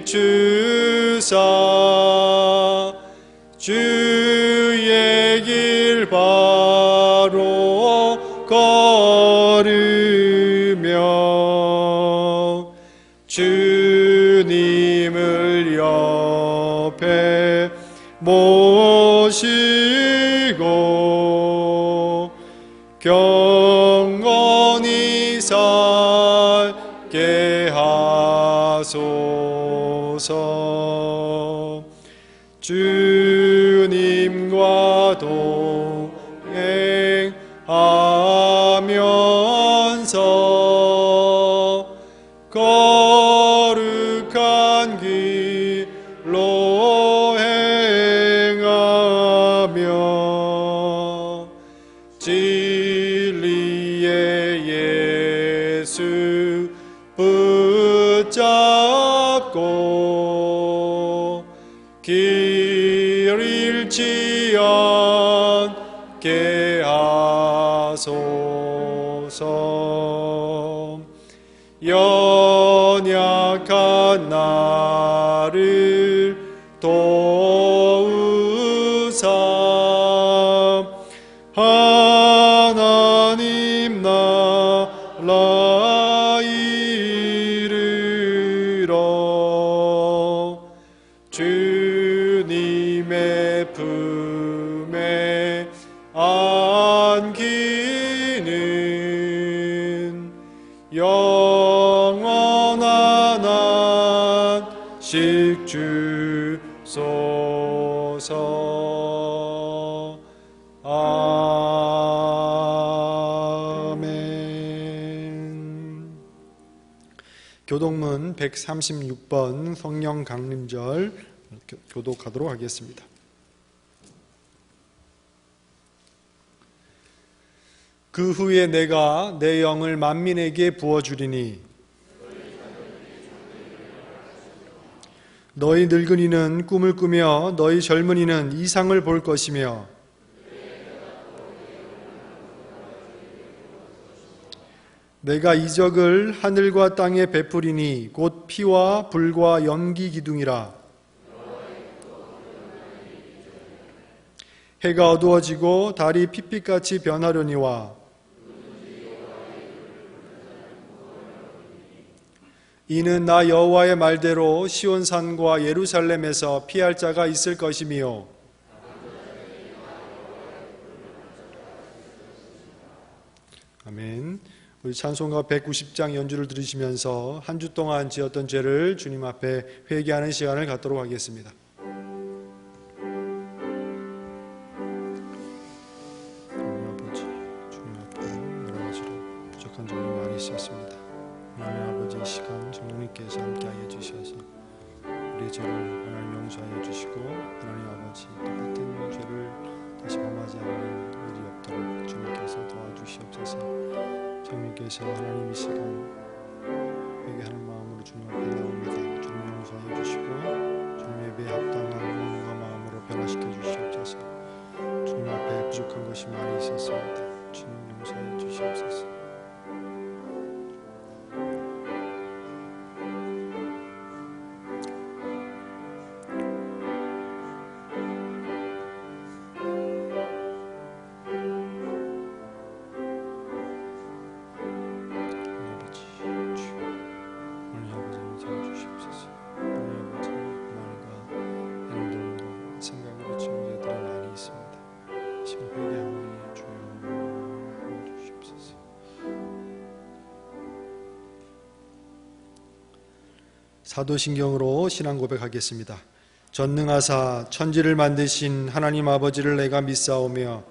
비추사 주의 길 바로 걸으며 주님을 옆에 모시고 경건히 살게 하소서. 주님과 동행하면서 거룩한 길로 행하며 진리의 예수 붙잡고 길 잃지 않게 하소서. 연약한 나를 도우사 하나님 나라 이르러 주님의 품에 안기는 영원한 안식 주소서. 아멘. 교독문 136번 성령 강림절 교독하도록 하겠습니다. 그 후에 내가 내 영을 만민에게 부어주리니 너희 늙은이는 꿈을 꾸며 너희 젊은이는 이상을 볼 것이며 내가 이적을 하늘과 땅에 베푸리니 곧 피와 불과 연기 기둥이라. 해가 어두워지고 달이 핏빛같이 변하려니와 이는 나 여호와의 말대로 시온산과 예루살렘에서 피할 자가 있을 것이며 아멘. 우리 찬송가 190장 연주를 들으시면서 한 주 동안 지었던 죄를 주님 앞에 회개하는 시간을 갖도록 하겠습니다. 아버지, 주님 앞에 여러 가지로 부족한 점이 많이 있었습니다. 하나님 아버지, 이 시간 성령님께서 함께하여 주셔서 우리의 죄를 하나님 용서하여 주시고 하나님 아버지 똑같은 죄를 다시 범하지 않는 일이 없도록 주님께서 도와주시옵소서. 주님께서 하나님 이 시간 회개하는 마음으로 주님 앞에 나옵니다. 주님 용서해 주시고 주님 예배에 합당한 마음과 마음으로 변화시켜 주시옵소서. 주님 앞에 부족한 것이 많이 있었습니다. 주님 용서해 주시옵소서. 사도신경으로 신앙 고백하겠습니다. 전능하사 천지를 만드신 하나님 아버지를 내가 믿사오며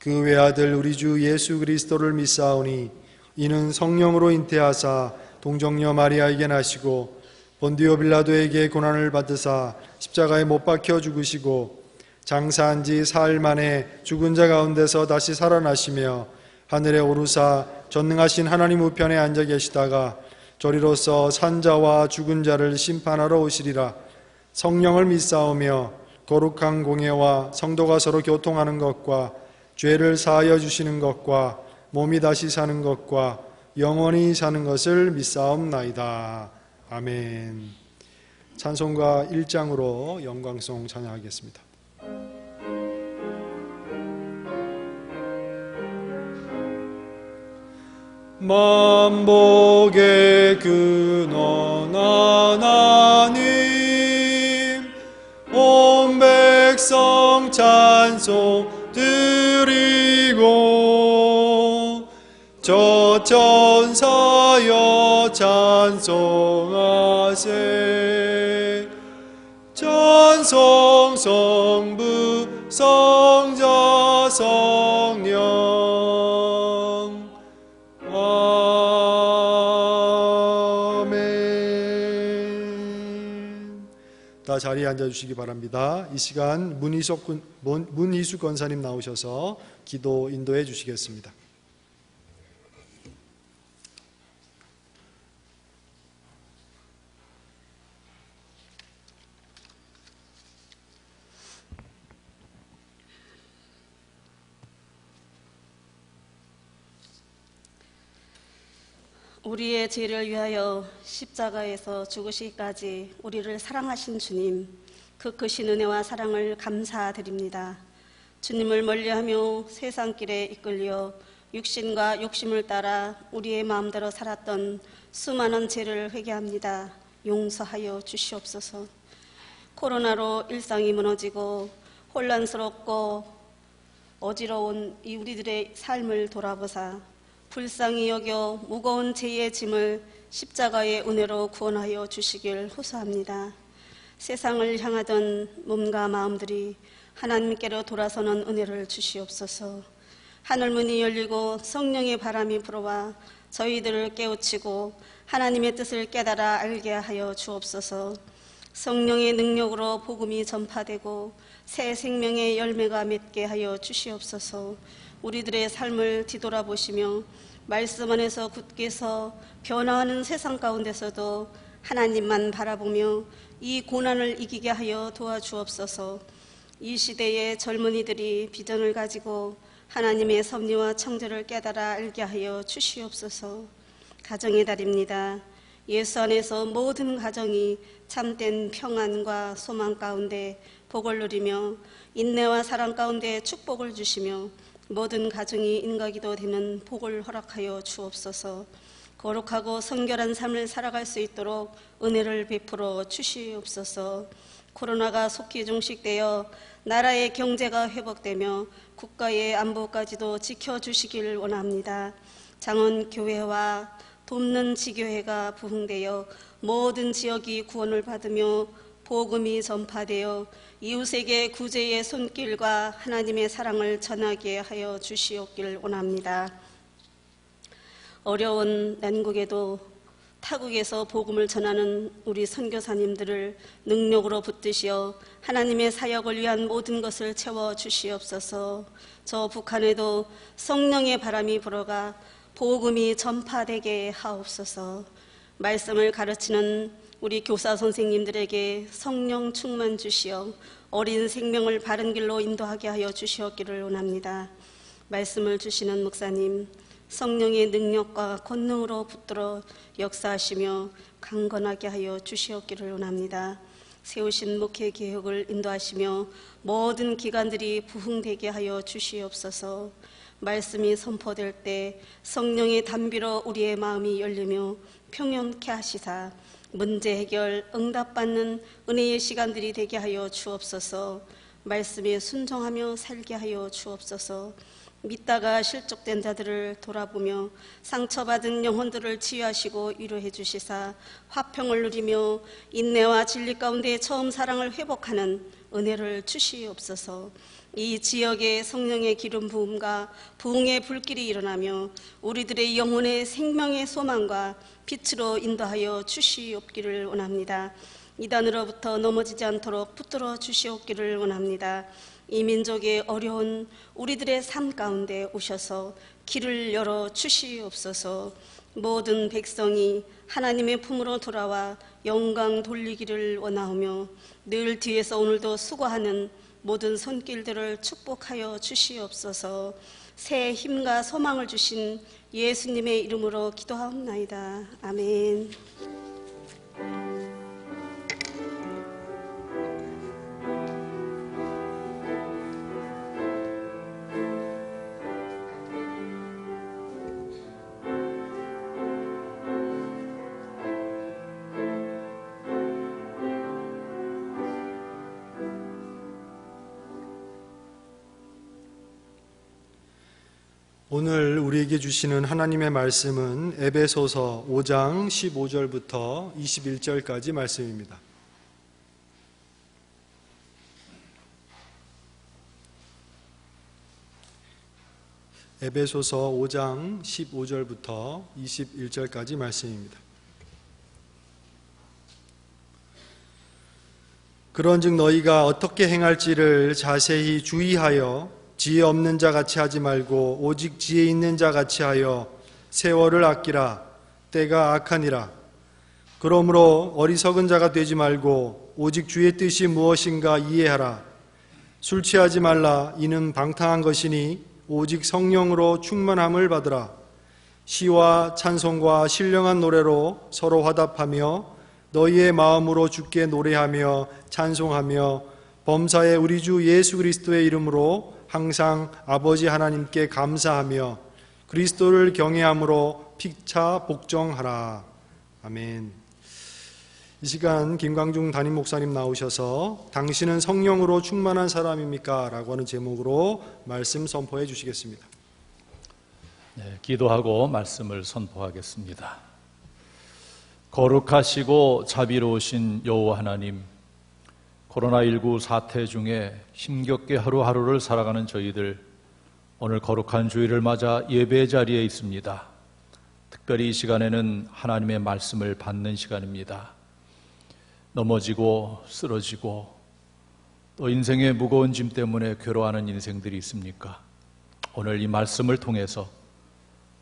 그 외아들 우리 주 예수 그리스도를 믿사오니 이는 성령으로 잉태하사 동정녀 마리아에게 나시고 본디오 빌라도에게 고난을 받으사 십자가에 못 박혀 죽으시고 장사한 지 사흘 만에 죽은 자 가운데서 다시 살아나시며 하늘에 오르사 전능하신 하나님 우편에 앉아 계시다가 저리로서 산자와 죽은 자를 심판하러 오시리라. 성령을 믿사오며 거룩한 공예와 성도가 서로 교통하는 것과 죄를 사하여 주시는 것과 몸이 다시 사는 것과 영원히 사는 것을 믿사옵나이다. 아멘. 찬송가 1장으로 영광송 찬양하겠습니다. 만복의 근원 하나님, 온 백성 찬송 드리고 저 천사여 찬송하세. 찬송 성부 성자 성령 아멘. 다 자리에 앉아주시기 바랍니다. 이 시간 문희숙 권사님 나오셔서 기도 인도해 주시겠습니다. 우리의 죄를 위하여 십자가에서 죽으시기까지 우리를 사랑하신 주님, 그 크신 은혜와 사랑을 감사드립니다. 주님을 멀리하며 세상길에 이끌려 육신과 욕심을 따라 우리의 마음대로 살았던 수많은 죄를 회개합니다. 용서하여 주시옵소서. 코로나로 일상이 무너지고 혼란스럽고 어지러운 이 우리들의 삶을 돌아보사 불쌍히 여겨 무거운 죄의 짐을 십자가의 은혜로 구원하여 주시길 호소합니다. 세상을 향하던 몸과 마음들이 하나님께로 돌아서는 은혜를 주시옵소서. 하늘문이 열리고 성령의 바람이 불어와 저희들을 깨우치고 하나님의 뜻을 깨달아 알게 하여 주옵소서. 성령의 능력으로 복음이 전파되고 새 생명의 열매가 맺게 하여 주시옵소서. 우리들의 삶을 뒤돌아보시며 말씀 안에서 굳게 서 변화하는 세상 가운데서도 하나님만 바라보며 이 고난을 이기게 하여 도와주옵소서. 이 시대의 젊은이들이 비전을 가지고 하나님의 섭리와 청절을 깨달아 알게 하여 주시옵소서. 가정의 달입니다. 예수 안에서 모든 가정이 참된 평안과 소망 가운데 복을 누리며 인내와 사랑 가운데 축복을 주시며 모든 가정이 인과기도 되는 복을 허락하여 주옵소서. 거룩하고 성결한 삶을 살아갈 수 있도록 은혜를 베풀어 주시옵소서. 코로나가 속히 종식되어 나라의 경제가 회복되며 국가의 안보까지도 지켜주시길 원합니다. 장원교회와 돕는 지교회가 부흥되어 모든 지역이 구원을 받으며 복음이 전파되어 이웃에게 구제의 손길과 하나님의 사랑을 전하게 하여 주시옵길 원합니다. 어려운 난국에도 타국에서 복음을 전하는 우리 선교사님들을 능력으로 붙드시어 하나님의 사역을 위한 모든 것을 채워 주시옵소서. 저 북한에도 성령의 바람이 불어가 복음이 전파되게 하옵소서. 말씀을 가르치는 우리 교사 선생님들에게 성령 충만 주시어 어린 생명을 바른 길로 인도하게 하여 주시옵기를 원합니다. 말씀을 주시는 목사님, 성령의 능력과 권능으로 붙들어 역사하시며 강건하게 하여 주시옵기를 원합니다. 세우신 목회 개혁을 인도하시며 모든 기관들이 부흥되게 하여 주시옵소서. 말씀이 선포될 때 성령의 단비로 우리의 마음이 열리며 평온케 하시사 문제 해결, 응답받는 은혜의 시간들이 되게 하여 주옵소서. 말씀에 순종하며 살게 하여 주옵소서. 믿다가 실족된 자들을 돌아보며 상처받은 영혼들을 치유하시고 위로해 주시사 화평을 누리며 인내와 진리 가운데 처음 사랑을 회복하는 은혜를 주시옵소서. 이 지역에 성령의 기름 부음과 부흥의 불길이 일어나며 우리들의 영혼의 생명의 소망과 빛으로 인도하여 주시옵기를 원합니다. 이단으로부터 넘어지지 않도록 붙들어 주시옵기를 원합니다. 이 민족의 어려운 우리들의 삶 가운데 오셔서 길을 열어 주시옵소서. 모든 백성이 하나님의 품으로 돌아와 영광 돌리기를 원하오며 늘 뒤에서 오늘도 수고하는 모든 손길들을 축복하여 주시옵소서. 새 힘과 소망을 주신 예수님의 이름으로 기도하옵나이다. 아멘. 오늘 우리에게 주시는 하나님의 말씀은 에베소서 5장 15절부터 21절까지 말씀입니다. 에베소서 5장 15절부터 21절까지 말씀입니다. 그런즉 너희가 어떻게 행할지를 자세히 주의하여 지혜 없는 자 같이 하지 말고 오직 지혜 있는 자 같이 하여 세월을 아끼라. 때가 악하니라. 그러므로 어리석은 자가 되지 말고 오직 주의 뜻이 무엇인가 이해하라. 술 취하지 말라. 이는 방탕한 것이니 오직 성령으로 충만함을 받으라. 시와 찬송과 신령한 노래로 서로 화답하며 너희의 마음으로 주께 노래하며 찬송하며 범사에 우리 주 예수 그리스도의 이름으로 항상 아버지 하나님께 감사하며 그리스도를 경외함으로 피차 복종하라. 아멘. 이 시간 김광중 담임 목사님 나오셔서 당신은 성령으로 충만한 사람입니까? 라고 하는 제목으로 말씀 선포해 주시겠습니다. 네, 기도하고 말씀을 선포하겠습니다. 거룩하시고 자비로우신 여호와 하나님, 코로나19 사태 중에 힘겹게 하루하루를 살아가는 저희들, 오늘 거룩한 주일을 맞아 예배 자리에 있습니다. 특별히 이 시간에는 하나님의 말씀을 받는 시간입니다. 넘어지고 쓰러지고 또 인생의 무거운 짐 때문에 괴로워하는 인생들이 있습니까? 오늘 이 말씀을 통해서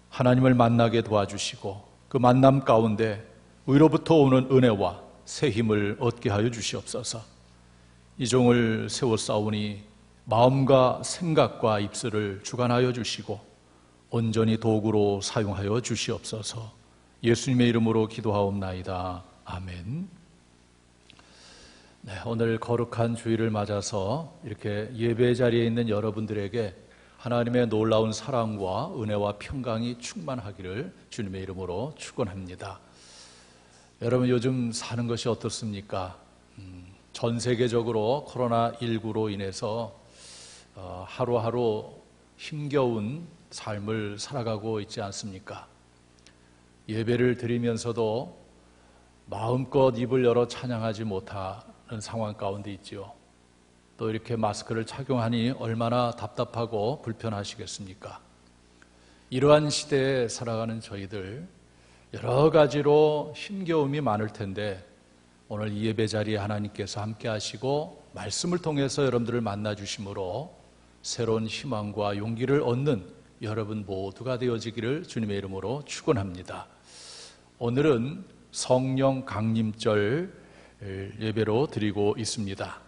하나님을 만나게 도와주시고 그 만남 가운데 위로부터 오는 은혜와 새 힘을 얻게 하여 주시옵소서. 이 종을 세워싸우니 마음과 생각과 입술을 주관하여 주시고 온전히 도구로 사용하여 주시옵소서. 예수님의 이름으로 기도하옵나이다. 아멘. 네, 오늘 거룩한 주일을 맞아서 이렇게 예배 자리에 있는 여러분들에게 하나님의 놀라운 사랑과 은혜와 평강이 충만하기를 주님의 이름으로 축원합니다. 여러분, 요즘 사는 것이 어떻습니까? 전 세계적으로 코로나19로 인해서 하루하루 힘겨운 삶을 살아가고 있지 않습니까? 예배를 드리면서도 마음껏 입을 열어 찬양하지 못하는 상황 가운데 있지요. 또 이렇게 마스크를 착용하니 얼마나 답답하고 불편하시겠습니까? 이러한 시대에 살아가는 저희들, 여러 가지로 힘겨움이 많을 텐데 오늘 이 예배 자리에 하나님께서 함께 하시고 말씀을 통해서 여러분들을 만나 주심으로 새로운 희망과 용기를 얻는 여러분 모두가 되어지기를 주님의 이름으로 축원합니다. 오늘은 성령 강림절 예배로 드리고 있습니다.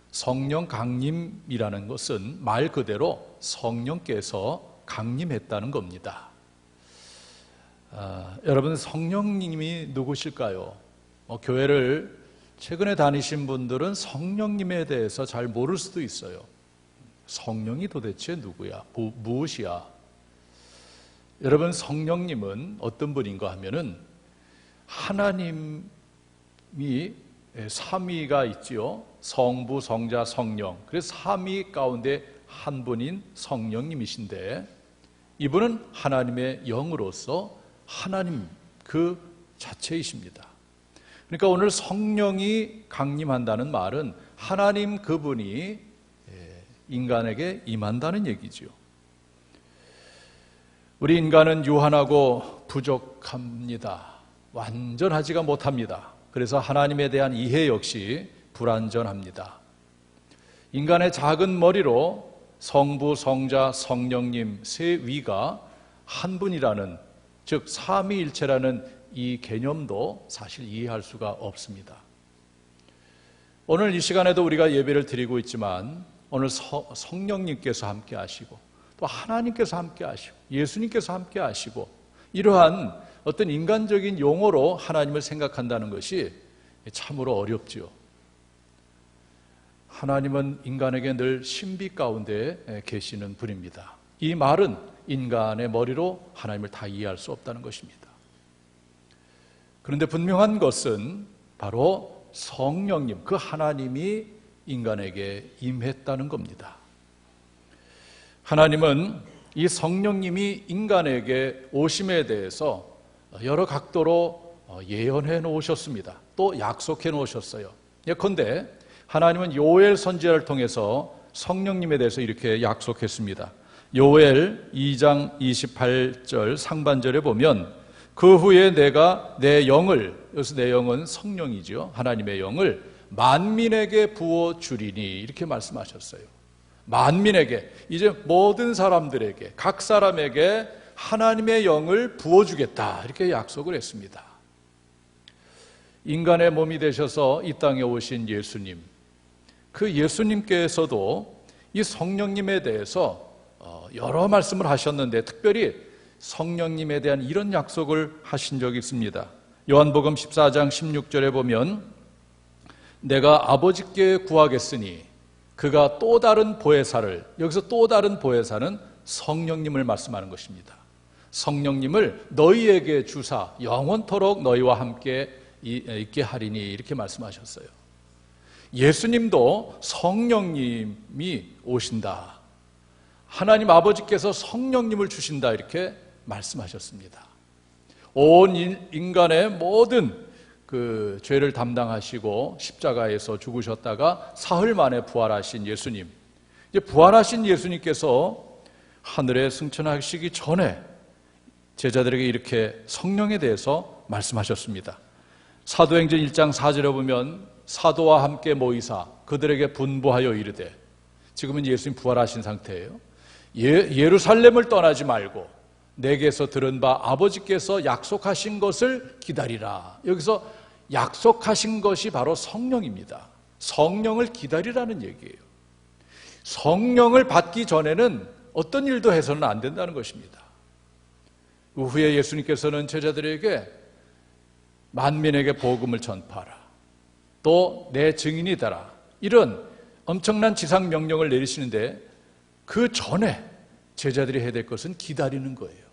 성령 강림이라는 것은 말 그대로 성령께서 강림했다는 겁니다. 여러분, 성령님이 누구실까요? 교회를 최근에 다니신 분들은 성령님에 대해서 잘 모를 수도 있어요. 성령이 도대체 누구야? 무엇이야? 여러분, 성령님은 어떤 분인가 하면은 하나님이 삼위가 있지요. 성부, 성자, 성령. 그래서 삼위 가운데 한 분인 성령님이신데 이분은 하나님의 영으로서 하나님 그 자체이십니다. 그러니까 오늘 성령이 강림한다는 말은 하나님 그분이 인간에게 임한다는 얘기죠. 우리 인간은 유한하고 부족합니다. 완전하지가 못합니다. 그래서 하나님에 대한 이해 역시 불완전합니다. 인간의 작은 머리로 성부, 성자, 성령님 세 위가 한 분이라는, 즉 삼위일체라는 이 개념도 사실 이해할 수가 없습니다. 오늘 이 시간에도 우리가 예배를 드리고 있지만 오늘 성령님께서 함께 하시고 또 하나님께서 함께 하시고 예수님께서 함께 하시고 이러한 어떤 인간적인 용어로 하나님을 생각한다는 것이 참으로 어렵지요. 하나님은 인간에게 늘 신비 가운데 계시는 분입니다. 이 말은 인간의 머리로 하나님을 다 이해할 수 없다는 것입니다. 그런데 분명한 것은 바로 성령님, 그 하나님이 인간에게 임했다는 겁니다. 하나님은 이 성령님이 인간에게 오심에 대해서 여러 각도로 예언해 놓으셨습니다. 또 약속해 놓으셨어요. 예컨대 하나님은 요엘 선지자를 통해서 성령님에 대해서 이렇게 약속했습니다. 요엘 2장 28절 상반절에 보면 그 후에 내가 내 영을, 여기서 내 영은 성령이죠. 하나님의 영을 만민에게 부어주리니 이렇게 말씀하셨어요. 만민에게, 이제 모든 사람들에게, 각 사람에게 하나님의 영을 부어주겠다 이렇게 약속을 했습니다. 인간의 몸이 되셔서 이 땅에 오신 예수님, 그 예수님께서도 이 성령님에 대해서 여러 말씀을 하셨는데 특별히 성령님에 대한 이런 약속을 하신 적이 있습니다. 요한복음 14장 16절에 보면 내가 아버지께 구하겠으니 그가 또 다른 보혜사를, 여기서 또 다른 보혜사는 성령님을 말씀하는 것입니다. 성령님을 너희에게 주사 영원토록 너희와 함께 있게 하리니 이렇게 말씀하셨어요. 예수님도 성령님이 오신다, 하나님 아버지께서 성령님을 주신다 이렇게 말씀하셨습니다. 온 인간의 모든 그 죄를 담당하시고 십자가에서 죽으셨다가 사흘 만에 부활하신 예수님, 이제 부활하신 예수님께서 하늘에 승천하시기 전에 제자들에게 이렇게 성령에 대해서 말씀하셨습니다. 사도행전 1장 4절에 보면 사도와 함께 모이사 그들에게 분부하여 이르되, 지금은 예수님 부활하신 상태예요. 예루살렘을 떠나지 말고 내게서 들은 바 아버지께서 약속하신 것을 기다리라. 여기서 약속하신 것이 바로 성령입니다. 성령을 기다리라는 얘기예요. 성령을 받기 전에는 어떤 일도 해서는 안 된다는 것입니다. 그 후에 예수님께서는 제자들에게 만민에게 복음을 전파하라, 또 내 증인이 되라, 이런 엄청난 지상 명령을 내리시는데 그 전에 제자들이 해야 될 것은 기다리는 거예요.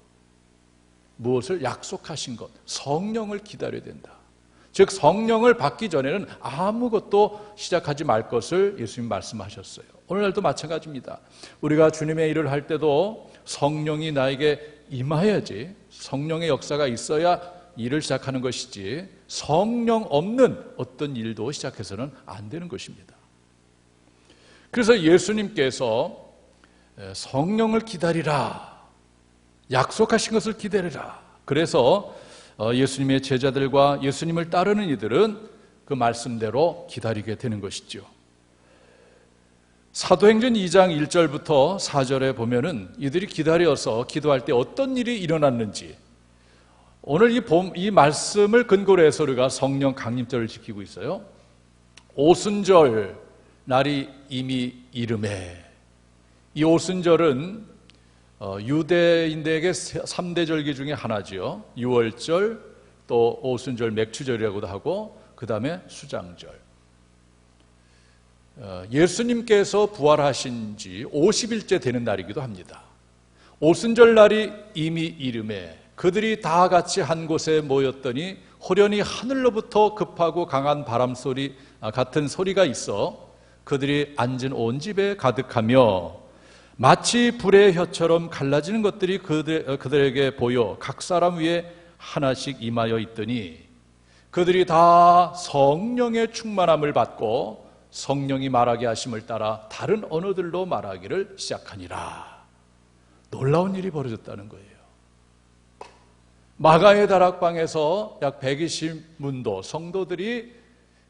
무엇을? 약속하신 것, 성령을 기다려야 된다. 즉 성령을 받기 전에는 아무것도 시작하지 말 것을 예수님 말씀하셨어요. 오늘날도 마찬가지입니다. 우리가 주님의 일을 할 때도 성령이 나에게 임하여야지, 성령의 역사가 있어야 일을 시작하는 것이지 성령 없는 어떤 일도 시작해서는 안 되는 것입니다. 그래서 예수님께서 성령을 기다리라, 약속하신 것을 기다리라. 그래서 예수님의 제자들과 예수님을 따르는 이들은 그 말씀대로 기다리게 되는 것이죠. 사도행전 2장 1절부터 4절에 보면은 이들이 기다려서 기도할 때 어떤 일이 일어났는지, 오늘 이 말씀을 근거로 해서 우리가 성령 강림절을 지키고 있어요. 오순절 날이 이미 이름에, 이 오순절은 유대인들에게 3대 절기 중에 하나지요. 유월절, 또 오순절 맥추절이라고도 하고 그 다음에 수장절. 예수님께서 부활하신 지 50일째 되는 날이기도 합니다. 오순절 날이 이미 이름에 그들이 다 같이 한 곳에 모였더니 호련히 하늘로부터 급하고 강한 바람소리 같은 소리가 있어 그들이 앉은 온 집에 가득하며 마치 불의 혀처럼 갈라지는 것들이 그들에게 보여 각 사람 위에 하나씩 임하여 있더니 그들이 다 성령의 충만함을 받고 성령이 말하게 하심을 따라 다른 언어들로 말하기를 시작하니라. 놀라운 일이 벌어졌다는 거예요. 마가의 다락방에서 약 120문도 성도들이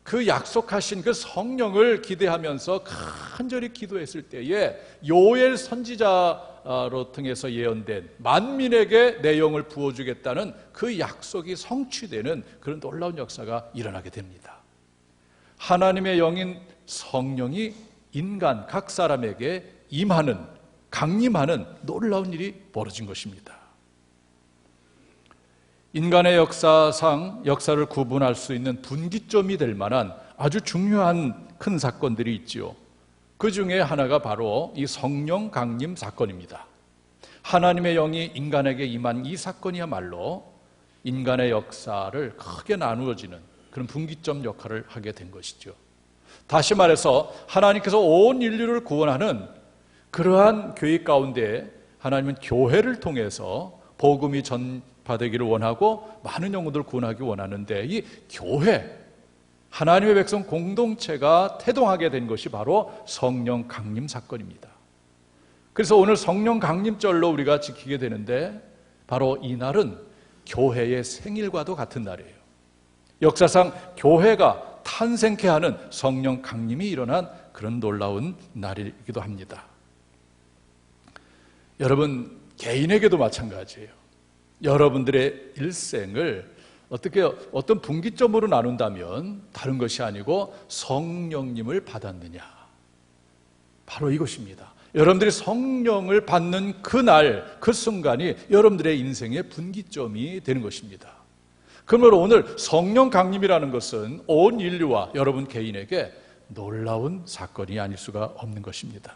그 약속하신 그 성령을 기대하면서 간절히 기도했을 때에 요엘 선지자로 통해서 예언된 만민에게 내 영을 부어주겠다는 그 약속이 성취되는 그런 놀라운 역사가 일어나게 됩니다. 하나님의 영인 성령이 인간 각 사람에게 임하는, 강림하는 놀라운 일이 벌어진 것입니다. 인간의 역사상 역사를 구분할 수 있는 분기점이 될 만한 아주 중요한 큰 사건들이 있지요. 그 중에 하나가 바로 이 성령 강림 사건입니다. 하나님의 영이 인간에게 임한 이 사건이야말로 인간의 역사를 크게 나누어지는 그런 분기점 역할을 하게 된 것이죠. 다시 말해서 하나님께서 온 인류를 구원하는 그러한 계획 가운데 하나님은 교회를 통해서 복음이 전파되기를 원하고 많은 영혼들을 구원하기 원하는데, 이 교회, 하나님의 백성 공동체가 태동하게 된 것이 바로 성령 강림 사건입니다. 그래서 오늘 성령 강림절로 우리가 지키게 되는데, 바로 이 날은 교회의 생일과도 같은 날이에요. 역사상 교회가 탄생케 하는 성령 강림이 일어난 그런 놀라운 날이기도 합니다. 여러분, 개인에게도 마찬가지예요. 여러분들의 일생을 어떤 분기점으로 나눈다면 다른 것이 아니고 성령님을 받았느냐, 바로 이것입니다. 여러분들이 성령을 받는 그날, 그 순간이 여러분들의 인생의 분기점이 되는 것입니다. 그러므로 오늘 성령 강림이라는 것은 온 인류와 여러분 개인에게 놀라운 사건이 아닐 수가 없는 것입니다.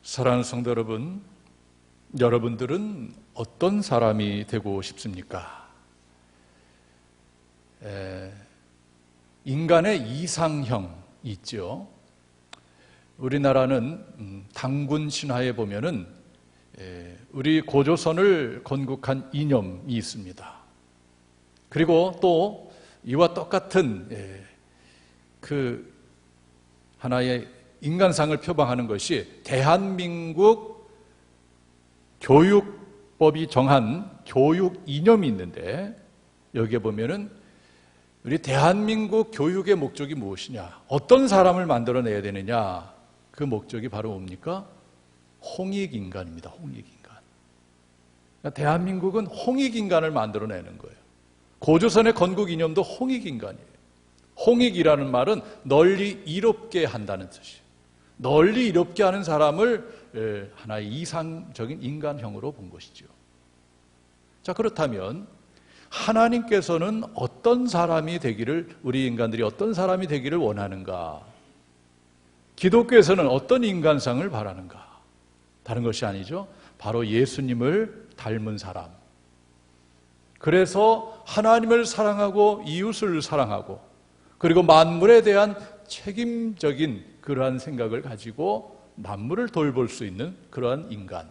사랑하는 성도 여러분, 여러분들은 어떤 사람이 되고 싶습니까? 인간의 이상형이 있죠. 우리나라는 당군 신화에 보면은 우리 고조선을 건국한 이념이 있습니다. 그리고 또 이와 똑같은 그 하나의 인간상을 표방하는 것이 대한민국 교육법이 정한 교육 이념이 있는데, 여기에 보면은 우리 대한민국 교육의 목적이 무엇이냐, 어떤 사람을 만들어내야 되느냐, 그 목적이 바로 뭡니까? 홍익인간입니다. 홍익인간. 그러니까 대한민국은 홍익인간을 만들어내는 거예요. 고조선의 건국 이념도 홍익인간이에요. 홍익이라는 말은 널리 이롭게 한다는 뜻이에요. 널리 이롭게 하는 사람을 하나의 이상적인 인간형으로 본 것이죠. 자, 그렇다면 하나님께서는 어떤 사람이 되기를, 우리 인간들이 어떤 사람이 되기를 원하는가? 기독교에서는 어떤 인간상을 바라는가? 다른 것이 아니죠. 바로 예수님을 닮은 사람. 그래서 하나님을 사랑하고 이웃을 사랑하고, 그리고 만물에 대한 책임적인 그러한 생각을 가지고 만물을 돌볼 수 있는 그러한 인간.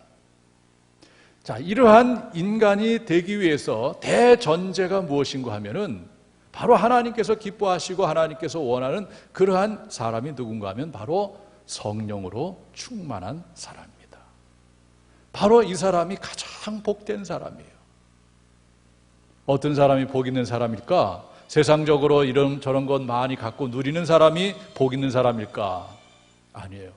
자, 이러한 인간이 되기 위해서 대전제가 무엇인가 하면은 바로 하나님께서 기뻐하시고 하나님께서 원하는 그러한 사람이 누군가 하면 바로 성령으로 충만한 사람입니다. 바로 이 사람이 가장 복된 사람이에요. 어떤 사람이 복 있는 사람일까? 세상적으로 이런 저런 것 많이 갖고 누리는 사람이 복 있는 사람일까? 아니에요.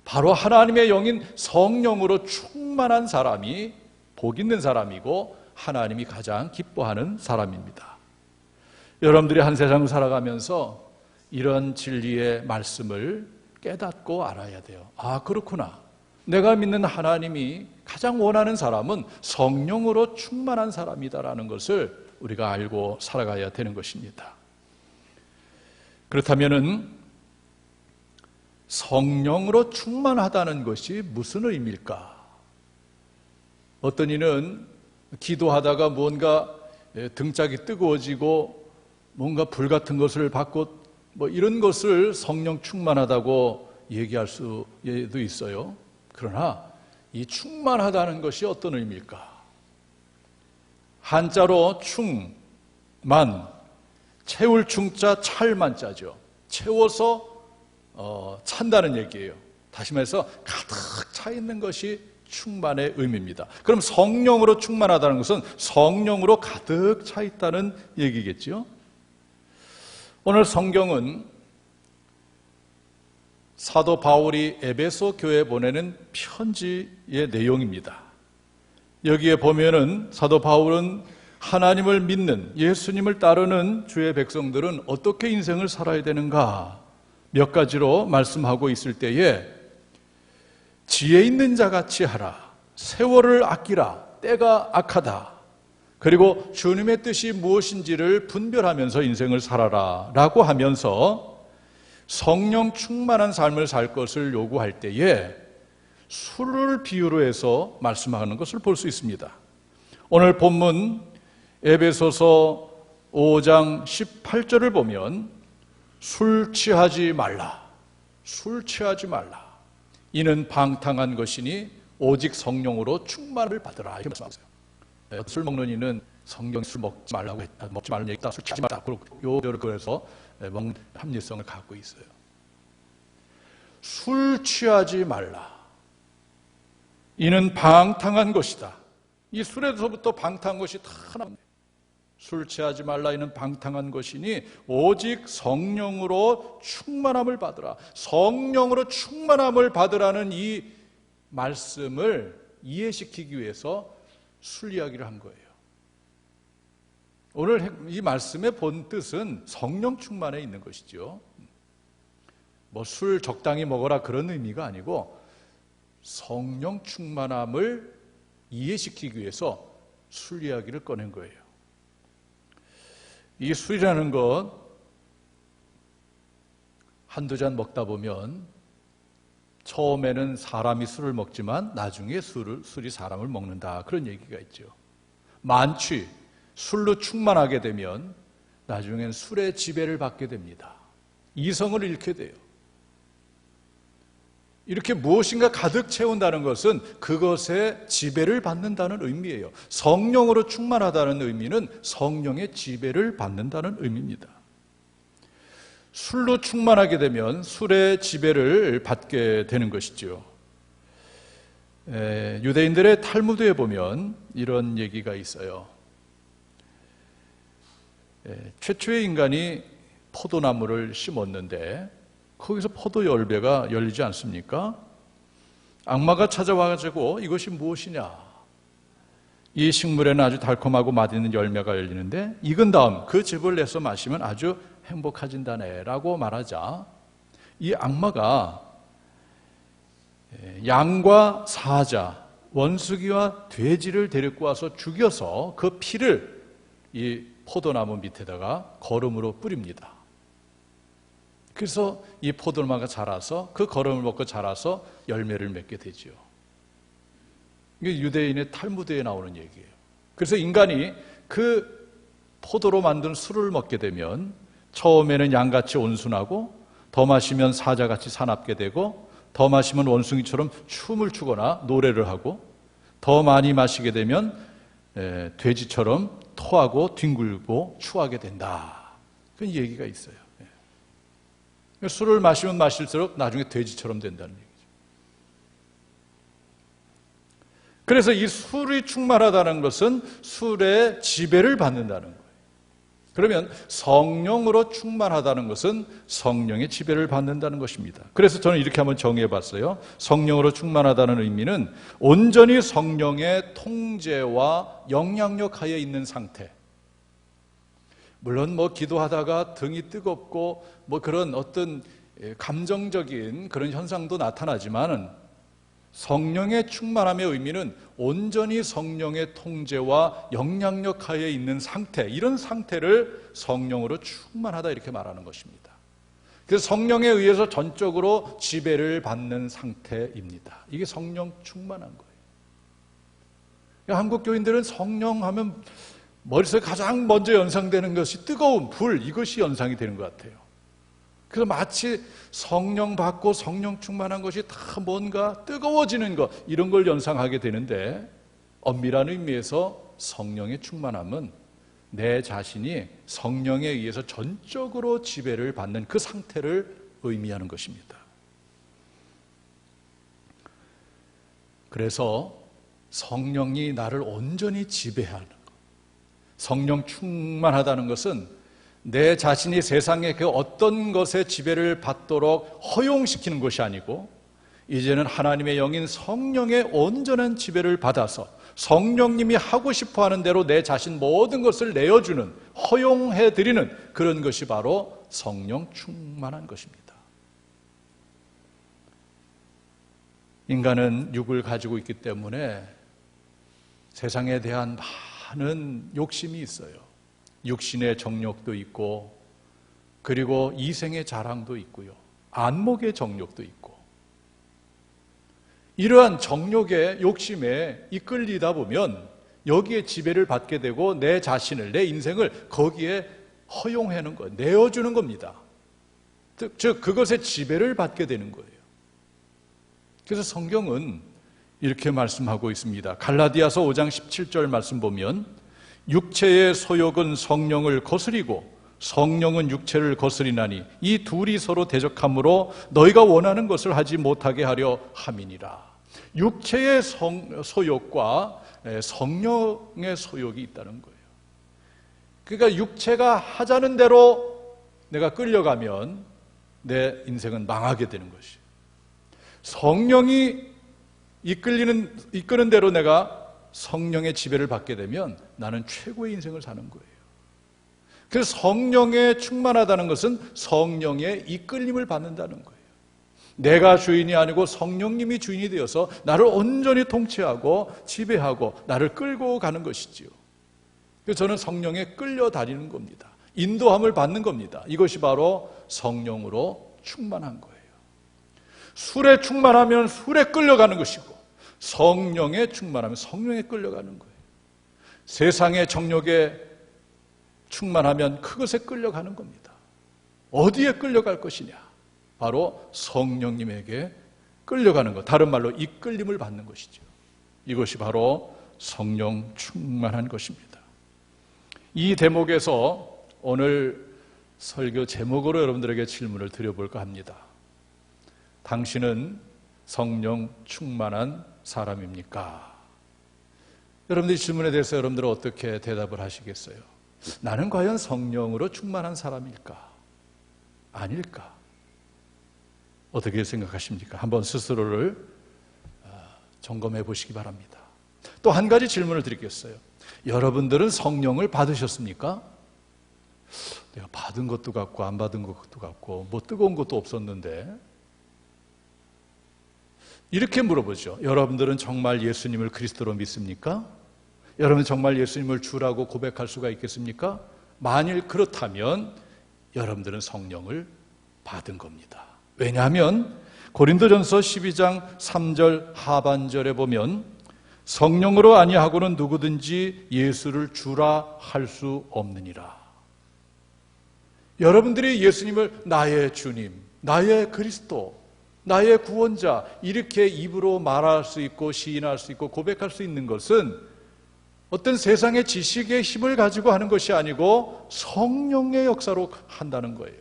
바로 하나님의 영인 성령으로 충만한 사람이 복 있는 사람이고 하나님이 가장 기뻐하는 사람입니다. 여러분들이 한 세상을 살아가면서 이런 진리의 말씀을 깨닫고 알아야 돼요. 아, 그렇구나. 내가 믿는 하나님이 가장 원하는 사람은 성령으로 충만한 사람이다라는 것을 우리가 알고 살아가야 되는 것입니다. 그렇다면은 성령으로 충만하다는 것이 무슨 의미일까? 어떤 이는 기도하다가 뭔가 등짝이 뜨거워지고 뭔가 불 같은 것을 받고 뭐 이런 것을 성령 충만하다고 얘기할 수도 있어요. 그러나 이 충만하다는 것이 어떤 의미일까? 한자로 충만, 채울 충자 찰만자죠. 채워서 찬다는 얘기예요. 다시 말해서 가득 차 있는 것이 충만의 의미입니다. 그럼 성령으로 충만하다는 것은 성령으로 가득 차 있다는 얘기겠죠. 오늘 성경은 사도 바울이 에베소 교회에 보내는 편지의 내용입니다. 여기에 보면은 사도 바울은 하나님을 믿는, 예수님을 따르는 주의 백성들은 어떻게 인생을 살아야 되는가 몇 가지로 말씀하고 있을 때에 지혜 있는 자같이 하라, 세월을 아끼라, 때가 악하다, 그리고 주님의 뜻이 무엇인지를 분별하면서 인생을 살아라 라고 하면서 성령 충만한 삶을 살 것을 요구할 때에 술을 비유로 해서 말씀하는 것을 볼 수 있습니다. 오늘 본문 에베소서 5장 18절을 보면 술 취하지 말라, 술 취하지 말라. 이는 방탕한 것이니 오직 성령으로 충만을 받으라. 이렇게 말씀하세요. 술 먹는 이는 성경 술 먹지 말라고 했다. 먹지 말라는 얘기다. 술 취하지 말라. 그래서 먹는 합리성을 갖고 있어요. 술 취하지 말라. 이는 방탕한 것이다. 이 술에서부터 방탕한 것이 다 나옵니다. 술 취하지 말라. 이는 방탕한 것이니 오직 성령으로 충만함을 받으라. 성령으로 충만함을 받으라는 이 말씀을 이해시키기 위해서 술 이야기를 한 거예요. 오늘 이 말씀의 본 뜻은 성령 충만에 있는 것이죠. 뭐 술 적당히 먹어라 그런 의미가 아니고 성령 충만함을 이해시키기 위해서 술 이야기를 꺼낸 거예요. 이 술이라는 것 한두 잔 먹다 보면 처음에는 사람이 술을 먹지만 나중에 술이 사람을 먹는다, 그런 얘기가 있죠. 만취, 술로 충만하게 되면 나중엔 술의 지배를 받게 됩니다. 이성을 잃게 돼요. 이렇게 무엇인가 가득 채운다는 것은 그것의 지배를 받는다는 의미예요. 성령으로 충만하다는 의미는 성령의 지배를 받는다는 의미입니다. 술로 충만하게 되면 술의 지배를 받게 되는 것이죠. 유대인들의 탈무드에 보면 이런 얘기가 있어요. 최초의 인간이 포도나무를 심었는데 거기서 포도 열매가 열리지 않습니까? 악마가 찾아와가지고 이것이 무엇이냐? 이 식물에는 아주 달콤하고 맛있는 열매가 열리는데 익은 다음 그 즙을 내서 마시면 아주 행복해진다네 라고 말하자 이 악마가 양과 사자, 원숭이와 돼지를 데리고 와서 죽여서 그 피를 이 포도나무 밑에다가 거름으로 뿌립니다. 그래서 이 포도나무가 자라서 그 거름을 먹고 자라서 열매를 맺게 되죠. 이게 유대인의 탈무드에 나오는 얘기예요. 그래서 인간이 그 포도로 만든 술을 먹게 되면 처음에는 양같이 온순하고 더 마시면 사자같이 사납게 되고 더 마시면 원숭이처럼 춤을 추거나 노래를 하고 더 많이 마시게 되면 돼지처럼 토하고 뒹굴고 추하게 된다. 그런 얘기가 있어요. 술을 마시면 마실수록 나중에 돼지처럼 된다는 얘기죠. 그래서 이 술이 충만하다는 것은 술의 지배를 받는다는 거예요. 그러면 성령으로 충만하다는 것은 성령의 지배를 받는다는 것입니다. 그래서 저는 이렇게 한번 정의해 봤어요. 성령으로 충만하다는 의미는 온전히 성령의 통제와 영향력 하에 있는 상태. 물론 기도하다가 등이 뜨겁고 그런 어떤 감정적인 그런 현상도 나타나지만 성령의 충만함의 의미는 온전히 성령의 통제와 영향력 하에 있는 상태, 이런 상태를 성령으로 충만하다 이렇게 말하는 것입니다. 그래서 성령에 의해서 전적으로 지배를 받는 상태입니다. 이게 성령 충만한 거예요. 한국 교인들은 성령하면 머릿속에 가장 먼저 연상되는 것이 뜨거운 불, 이것이 연상이 되는 것 같아요. 그래서 마치 성령 받고 성령 충만한 것이 다 뭔가 뜨거워지는 것, 이런 걸 연상하게 되는데 엄밀한 의미에서 성령의 충만함은 내 자신이 성령에 의해서 전적으로 지배를 받는 그 상태를 의미하는 것입니다. 그래서 성령이 나를 온전히 지배하는 것, 성령 충만하다는 것은 내 자신이 세상의 그 어떤 것에 지배를 받도록 허용시키는 것이 아니고 이제는 하나님의 영인 성령의 온전한 지배를 받아서 성령님이 하고 싶어하는 대로 내 자신 모든 것을 내어주는, 허용해드리는 그런 것이 바로 성령 충만한 것입니다. 인간은 육을 가지고 있기 때문에 세상에 대한 많은 욕심이 있어요. 육신의 정욕도 있고 그리고 이생의 자랑도 있고요. 안목의 정욕도 있고 이러한 정욕의 욕심에 이끌리다 보면 여기에 지배를 받게 되고 내 자신을, 내 인생을 거기에 허용하는 거예요. 내어주는 겁니다. 즉 그것에 지배를 받게 되는 거예요. 그래서 성경은 이렇게 말씀하고 있습니다. 갈라디아서 5장 17절 말씀 보면 육체의 소욕은 성령을 거스리고 성령은 육체를 거스리나니 이 둘이 서로 대적함으로 너희가 원하는 것을 하지 못하게 하려 함이니라. 육체의 소욕과 성령의 소욕이 있다는 거예요. 그러니까 육체가 하자는 대로 내가 끌려가면 내 인생은 망하게 되는 것이에요. 성령이 이끄는 대로 내가 성령의 지배를 받게 되면 나는 최고의 인생을 사는 거예요. 그래서 성령에 충만하다는 것은 성령의 이끌림을 받는다는 거예요. 내가 주인이 아니고 성령님이 주인이 되어서 나를 온전히 통치하고 지배하고 나를 끌고 가는 것이지요. 그래서 저는 성령에 끌려다니는 겁니다. 인도함을 받는 겁니다. 이것이 바로 성령으로 충만한 거예요. 술에 충만하면 술에 끌려가는 것이고 성령에 충만하면 성령에 끌려가는 거예요. 세상의 정욕에 충만하면 그것에 끌려가는 겁니다. 어디에 끌려갈 것이냐? 바로 성령님에게 끌려가는 것. 다른 말로 이끌림을 받는 것이죠. 이것이 바로 성령 충만한 것입니다. 이 대목에서 오늘 설교 제목으로 여러분들에게 질문을 드려볼까 합니다. 당신은 성령 충만한 사람입니까? 여러분들 이 질문에 대해서 여러분들은 어떻게 대답을 하시겠어요? 나는 과연 성령으로 충만한 사람일까? 아닐까? 어떻게 생각하십니까? 한번 스스로를 점검해 보시기 바랍니다. 또 한 가지 질문을 드리겠어요. 여러분들은 성령을 받으셨습니까? 내가 받은 것도 같고 안 받은 것도 같고 뭐 뜨거운 것도 없었는데, 이렇게 물어보죠. 여러분들은 정말 예수님을 그리스도로 믿습니까? 여러분 정말 예수님을 주라고 고백할 수가 있겠습니까? 만일 그렇다면 여러분들은 성령을 받은 겁니다. 왜냐하면 고린도전서 12장 3절 하반절에 보면 성령으로 아니하고는 누구든지 예수를 주라 할 수 없느니라. 여러분들이 예수님을 나의 주님, 나의 그리스도, 나의 구원자 이렇게 입으로 말할 수 있고 시인할 수 있고 고백할 수 있는 것은 어떤 세상의 지식의 힘을 가지고 하는 것이 아니고 성령의 역사로 한다는 거예요.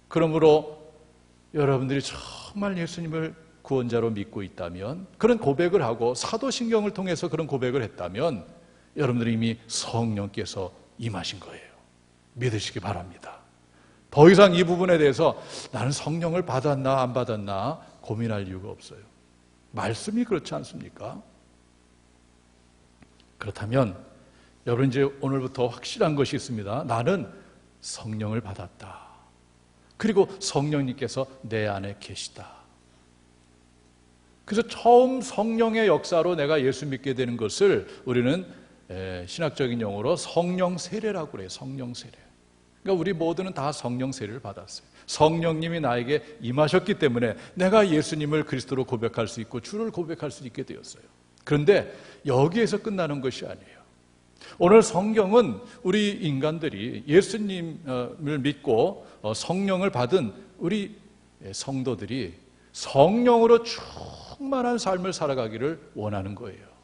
그러므로 여러분들이 정말 예수님을 구원자로 믿고 있다면, 그런 고백을 하고 사도신경을 통해서 그런 고백을 했다면 여러분들이 이미 성령께서 임하신 거예요. 믿으시기 바랍니다. 더 이상 이 부분에 대해서 나는 성령을 받았나 안 받았나 고민할 이유가 없어요. 말씀이 그렇지 않습니까? 그렇다면 여러분 이제 오늘부터 확실한 것이 있습니다. 나는 성령을 받았다. 그리고 성령님께서 내 안에 계시다. 그래서 처음 성령의 역사로 내가 예수 믿게 되는 것을 우리는 신학적인 용어로 성령 세례라고 그래요. 성령 세례. 그러니까 우리 모두는 다 성령 세례를 받았어요. 성령님이 나에게 임하셨기 때문에 내가 예수님을 그리스도로 고백할 수 있고 주를 고백할 수 있게 되었어요. 그런데 여기에서 끝나는 것이 아니에요. 오늘 성경은 우리 인간들이 예수님을 믿고 성령을 받은 우리 성도들이 성령으로 충만한 삶을 살아가기를 원하는 거예요.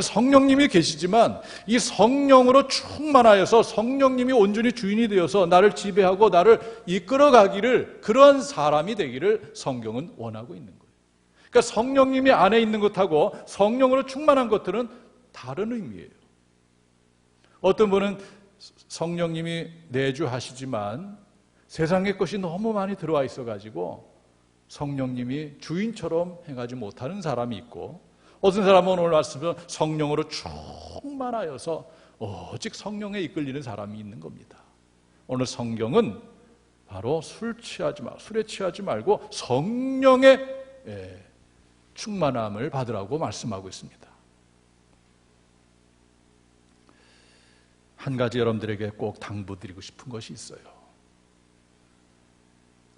성령님이 계시지만 이 성령으로 충만하여서 성령님이 온전히 주인이 되어서 나를 지배하고 나를 이끌어가기를, 그런 사람이 되기를 성경은 원하고 있는 거예요. 그러니까 성령님이 안에 있는 것하고 성령으로 충만한 것들은 다른 의미예요. 어떤 분은 성령님이 내주하시지만 세상의 것이 너무 많이 들어와 있어가지고 성령님이 주인처럼 행하지 못하는 사람이 있고, 어떤 사람은 오늘 말씀은 성령으로 충만하여서 오직 성령에 이끌리는 사람이 있는 겁니다. 오늘 성경은 바로 술에 취하지 말고 성령의 충만함을 받으라고 말씀하고 있습니다. 한 가지 여러분들에게 꼭 당부드리고 싶은 것이 있어요.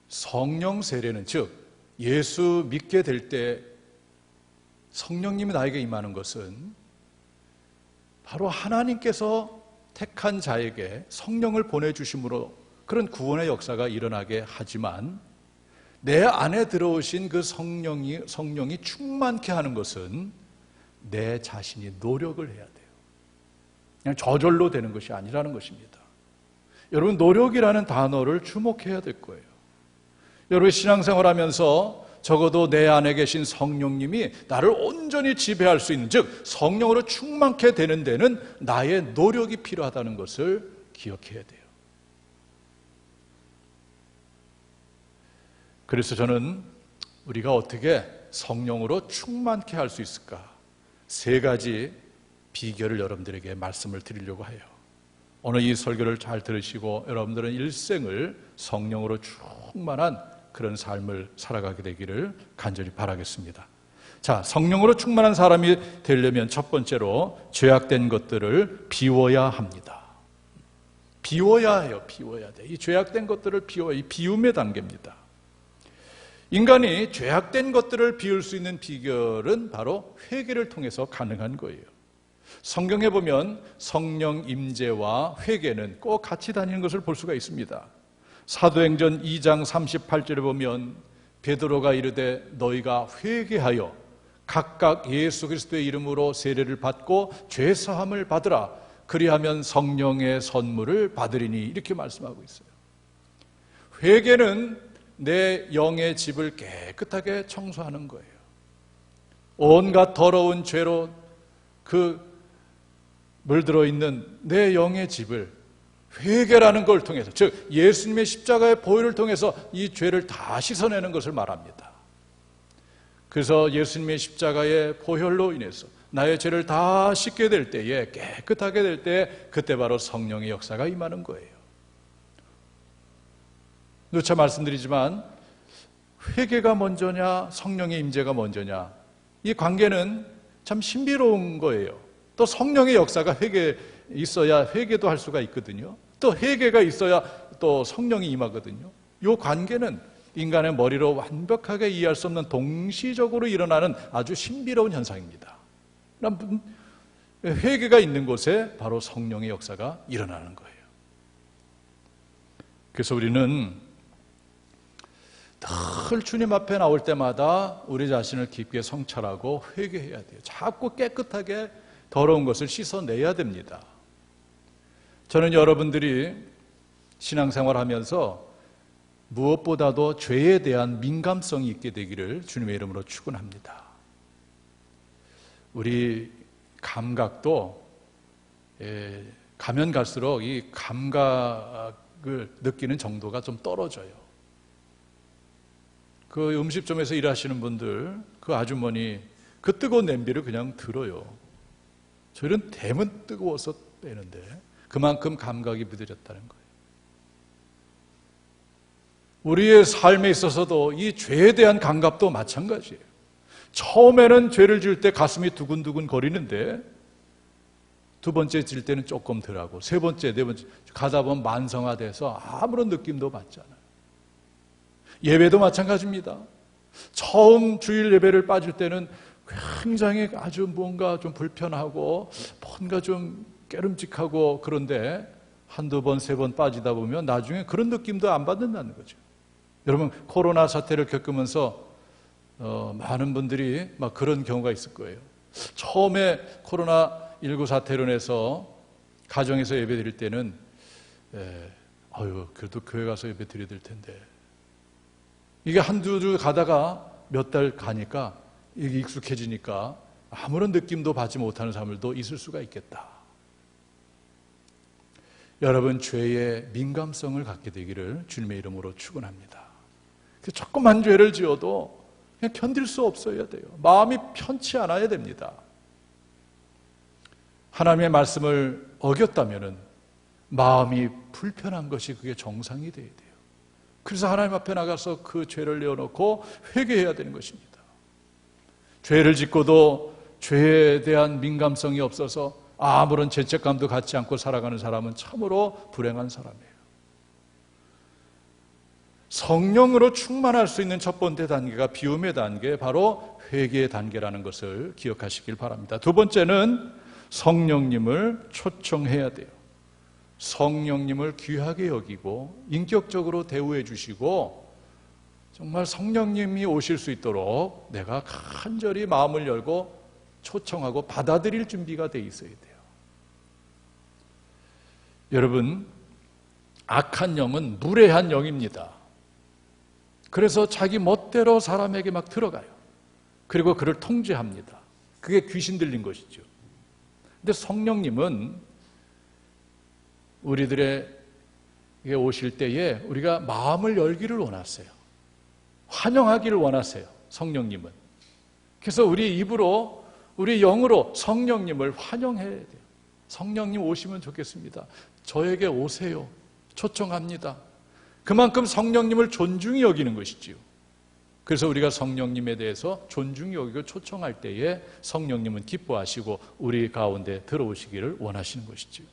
성령 세례는, 즉 예수 믿게 될 때 성령님이 나에게 임하는 것은 바로 하나님께서 택한 자에게 성령을 보내주심으로 그런 구원의 역사가 일어나게 하지만, 내 안에 들어오신 그 성령이 충만케 하는 것은 내 자신이 노력을 해야 돼요. 그냥 저절로 되는 것이 아니라는 것입니다. 여러분, 노력이라는 단어를 주목해야 될 거예요. 여러분, 신앙생활하면서 적어도 내 안에 계신 성령님이 나를 온전히 지배할 수 있는, 즉 성령으로 충만케 되는 데는 나의 노력이 필요하다는 것을 기억해야 돼요. 그래서 저는 우리가 어떻게 성령으로 충만케 할 수 있을까? 3가지 비결을 여러분들에게 말씀을 드리려고 해요. 오늘 이 설교를 잘 들으시고 여러분들은 일생을 성령으로 충만한 그런 삶을 살아가게 되기를 간절히 바라겠습니다. 자, 성령으로 충만한 사람이 되려면 첫 번째로 죄악된 것들을 비워야 합니다. 비워야 해요. 비워야 돼. 이 죄악된 것들을 비워야, 이 비움의 단계입니다. 인간이 죄악된 것들을 비울 수 있는 비결은 바로 회개를 통해서 가능한 거예요. 성경에 보면 성령 임재와 회개는 꼭 같이 다니는 것을 볼 수가 있습니다. 사도행전 2장 38절에 보면 베드로가 이르되 너희가 회개하여 각각 예수 그리스도의 이름으로 세례를 받고 죄 사함을 받으라. 그리하면 성령의 선물을 받으리니, 이렇게 말씀하고 있어요. 회개는 내 영의 집을 깨끗하게 청소하는 거예요. 온갖 더러운 죄로 물들어 있는 내 영의 집을 회개라는 걸 통해서, 즉 예수님의 십자가의 보혈을 통해서 이 죄를 다 씻어내는 것을 말합니다. 그래서 예수님의 십자가의 보혈로 인해서 나의 죄를 다 씻게 될 때에, 깨끗하게 될 때, 그때 바로 성령의 역사가 임하는 거예요. 누차 말씀드리지만 회개가 먼저냐 성령의 임재가 먼저냐, 이 관계는 참 신비로운 거예요. 또 성령의 역사가 회개에 있어야 회개도 할 수가 있거든요. 또 회개가 있어야 또 성령이 임하거든요. 이 관계는 인간의 머리로 완벽하게 이해할 수 없는 동시적으로 일어나는 아주 신비로운 현상입니다. 회개가 있는 곳에 바로 성령의 역사가 일어나는 거예요. 그래서 우리는 늘 주님 앞에 나올 때마다 우리 자신을 깊게 성찰하고 회개해야 돼요. 자꾸 깨끗하게 더러운 것을 씻어내야 됩니다. 저는 여러분들이 신앙생활하면서 무엇보다도 죄에 대한 민감성이 있게 되기를 주님의 이름으로 축원합니다. 우리 감각도 가면 갈수록 이 감각을 느끼는 정도가 좀 떨어져요. 그 음식점에서 일하시는 분들, 그 아주머니, 그 뜨거운 냄비를 그냥 들어요. 저희는 대면 뜨거워서 빼는데 그만큼 감각이 무뎌졌다는 거예요. 우리의 삶에 있어서도 이 죄에 대한 감각도 마찬가지예요. 처음에는 죄를 지을 때 가슴이 두근두근 거리는데 2번째 지을 때는 조금 덜하고 3번째, 4번째 가다 보면 만성화돼서 아무런 느낌도 받지 않아요. 예배도 마찬가지입니다. 처음 주일 예배를 빠질 때는 굉장히 아주 뭔가 좀 불편하고 뭔가 좀 깨름직하고, 그런데 1-2번, 3번 빠지다 보면 나중에 그런 느낌도 안 받는다는 거죠. 여러분, 코로나 사태를 겪으면서 많은 분들이 막 그런 경우가 있을 거예요. 처음에 코로나19 사태로 인해서 가정에서 예배 드릴 때는 그래도 교회 가서 예배 드려야 될 텐데, 이게 1-2주 가다가 몇 달 가니까 이게 익숙해지니까 아무런 느낌도 받지 못하는 사람들도 있을 수가 있겠다. 여러분, 죄의 민감성을 갖게 되기를 주님의 이름으로 축원합니다. 조그만 죄를 지어도 그냥 견딜 수 없어야 돼요. 마음이 편치 않아야 됩니다. 하나님의 말씀을 어겼다면은 마음이 불편한 것이 그게 정상이 돼야 돼요. 그래서 하나님 앞에 나가서 그 죄를 내어놓고 회개해야 되는 것입니다. 죄를 짓고도 죄에 대한 민감성이 없어서 아무런 죄책감도 갖지 않고 살아가는 사람은 참으로 불행한 사람이에요. 성령으로 충만할 수 있는 첫 번째 단계가 비움의 단계, 바로 회개의 단계라는 것을 기억하시길 바랍니다. 2번째는 성령님을 초청해야 돼요. 성령님을 귀하게 여기고 인격적으로 대우해 주시고 정말 성령님이 오실 수 있도록 내가 간절히 마음을 열고 초청하고 받아들일 준비가 돼 있어야 돼요. 여러분, 악한 영은 무례한 영입니다. 그래서 자기 멋대로 사람에게 막 들어가요. 그리고 그를 통제합니다. 그게 귀신 들린 것이죠. 근데 성령님은 우리들에게 오실 때에 우리가 마음을 열기를 원하세요. 환영하기를 원하세요. 성령님은. 그래서 우리 입으로, 우리 영으로 성령님을 환영해야 돼요. 성령님 오시면 좋겠습니다. 저에게 오세요. 초청합니다. 그만큼 성령님을 존중히 여기는 것이지요. 그래서 우리가 성령님에 대해서 존중히 여기고 초청할 때에 성령님은 기뻐하시고 우리 가운데 들어오시기를 원하시는 것이지요.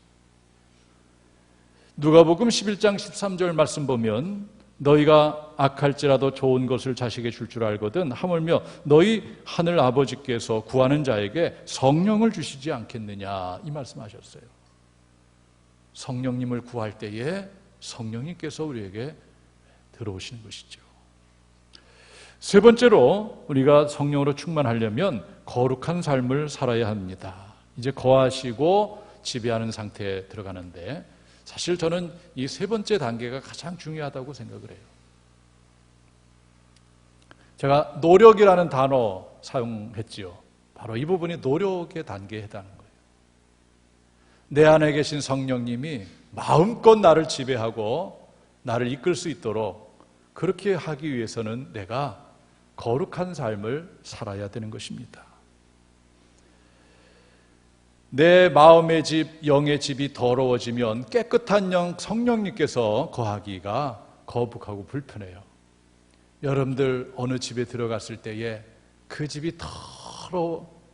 누가복음 11장 13절 말씀 보면 너희가 악할지라도 좋은 것을 자식에게 줄 줄 알거든 하물며 너희 하늘 아버지께서 구하는 자에게 성령을 주시지 않겠느냐 이 말씀하셨어요. 성령님을 구할 때에 성령님께서 우리에게 들어오시는 것이죠. 세 번째로 우리가 성령으로 충만하려면 거룩한 삶을 살아야 합니다. 이제 거하시고 지배하는 상태에 들어가는데 사실 저는 이 세 번째 단계가 가장 중요하다고 생각을 해요. 제가 노력이라는 단어 사용했지요. 바로 이 부분이 노력의 단계에 해당하는 거예요. 내 안에 계신 성령님이 마음껏 나를 지배하고 나를 이끌 수 있도록 그렇게 하기 위해서는 내가 거룩한 삶을 살아야 되는 것입니다. 내 마음의 집, 영의 집이 더러워지면 깨끗한 영 성령님께서 거하기가 거북하고 불편해요. 여러분들 어느 집에 들어갔을 때에 그 집이